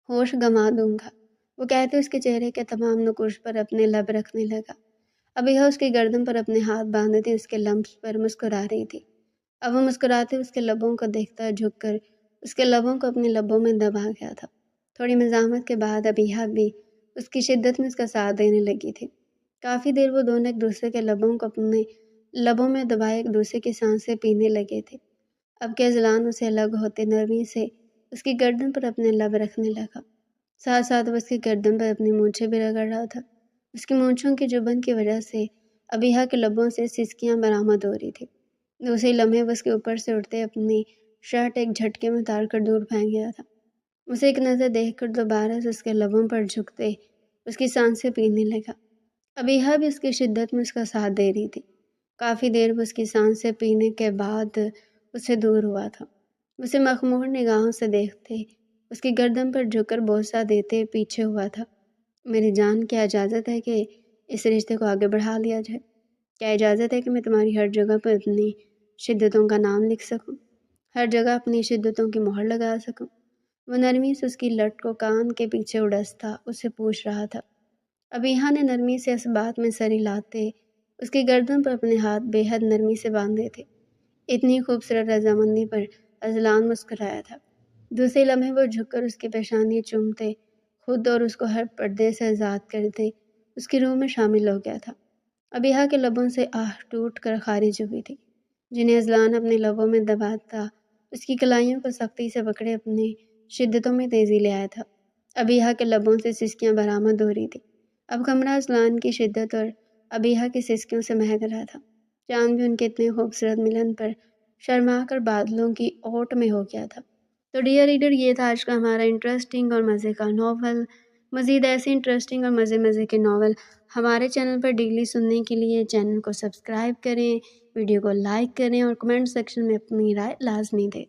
[SPEAKER 1] ہوش گنوا دوں گا، وہ کہتے اس کے چہرے کے تمام نقوش پر اپنے لب رکھنے لگا۔ ابیہا اس کی گردن پر اپنے ہاتھ باندھتی اس کے لمس پر مسکرا رہی تھی۔ اب وہ مسکراتے اس کے لبوں کو دیکھتا جھک کر اس کے لبوں کو اپنے لبوں میں دبا گیا تھا۔ تھوڑی مزاحمت کے بعد ابیہا بھی اس کی شدت میں اس کا ساتھ دینے لگی تھی۔ کافی دیر وہ دونوں ایک دوسرے کے لبوں کو اپنے لبوں میں دبائے ایک دوسرے کی سانسیں پینے لگے تھے۔ اب کہ اذلان اسے الگ ہوتے نرمی سے اس کی گردن پر اپنے لب رکھنے لگا، ساتھ ساتھ وہ اس کی گردن پر اپنی مونچھیں بھی رگڑ رہا تھا۔ اس کی مونچھوں کی چبھن کی وجہ سے ابیہا کے لبوں سے سسکیاں برآمد ہو رہی تھی۔ دوسری لمحے وہ اس کے اوپر سے اٹھتے اپنی شرٹ ایک جھٹکے میں اتار کر دور پھینک گیا تھا۔ اسے ایک نظر دیکھ کر دوبارہ سے اس کے لبوں پر جھکتے اس کی سانسیں پینے لگا۔ ابیہا بھی اس کی شدت میں اس کا ساتھ دے رہی تھی۔ کافی دیر وہ اس کی سانسیں پینے کے بعد اسے دور ہوا تھا۔ اسے مخمور نگاہوں سے دیکھتے اس کی گردن پر جھک کر بوسہ دیتے پیچھے ہوا تھا۔ میری جان، کیا اجازت ہے کہ اس رشتے کو آگے بڑھا لیا جائے؟ کیا اجازت ہے کہ میں تمہاری ہر جگہ پر اپنی شدتوں کا نام لکھ سکوں، ہر جگہ اپنی شدتوں کی مہر لگا سکوں؟ وہ نرمی سے اس کی لٹ کو کان کے پیچھے اڑستا اسے پوچھ رہا تھا۔ ابیہا نے نرمی سے اس بات میں سر ہلاتے اس کی گردن پر اپنے ہاتھ بے حد نرمی سے باندھے تھے۔ اتنی خوبصورت رضامندی پر اذلان مسکرایا تھا۔ دوسرے لمحے وہ جھک کر اس کی پیشانی چومتے خود اور اس کو ہر پردے سے آزاد کرتے اس کی روح میں شامل ہو گیا تھا۔ ابیہا کے لبوں سے آہ ٹوٹ کر خارج ہوئی تھی، جنہیں اذلان اپنے لبوں میں دباتا اس کی کلائیوں کو سختی سے پکڑے اپنے شدتوں میں تیزی لے آیا تھا۔ ابیہا کے لبوں سے سسکیاں برآمد ہو رہی تھی۔ اب کمرہ اذلان کی شدت اور ابیہا کی سسکیوں سے مہک رہا تھا۔ چاند بھی ان کے اتنے خوبصورت ملن پر شرما کر بادلوں کی اوٹ میں ہو گیا تھا۔ تو ڈیئر ریڈر، یہ تھا آج کا ہمارا انٹرسٹنگ اور مزے کا ناول۔ مزید ایسے انٹرسٹنگ اور مزے کے ناول ہمارے چینل پر ڈیلی سننے کے لیے چینل کو سبسکرائب کریں، ویڈیو کو لائک کریں اور کمنٹ سیکشن میں اپنی رائے لازمی دیں۔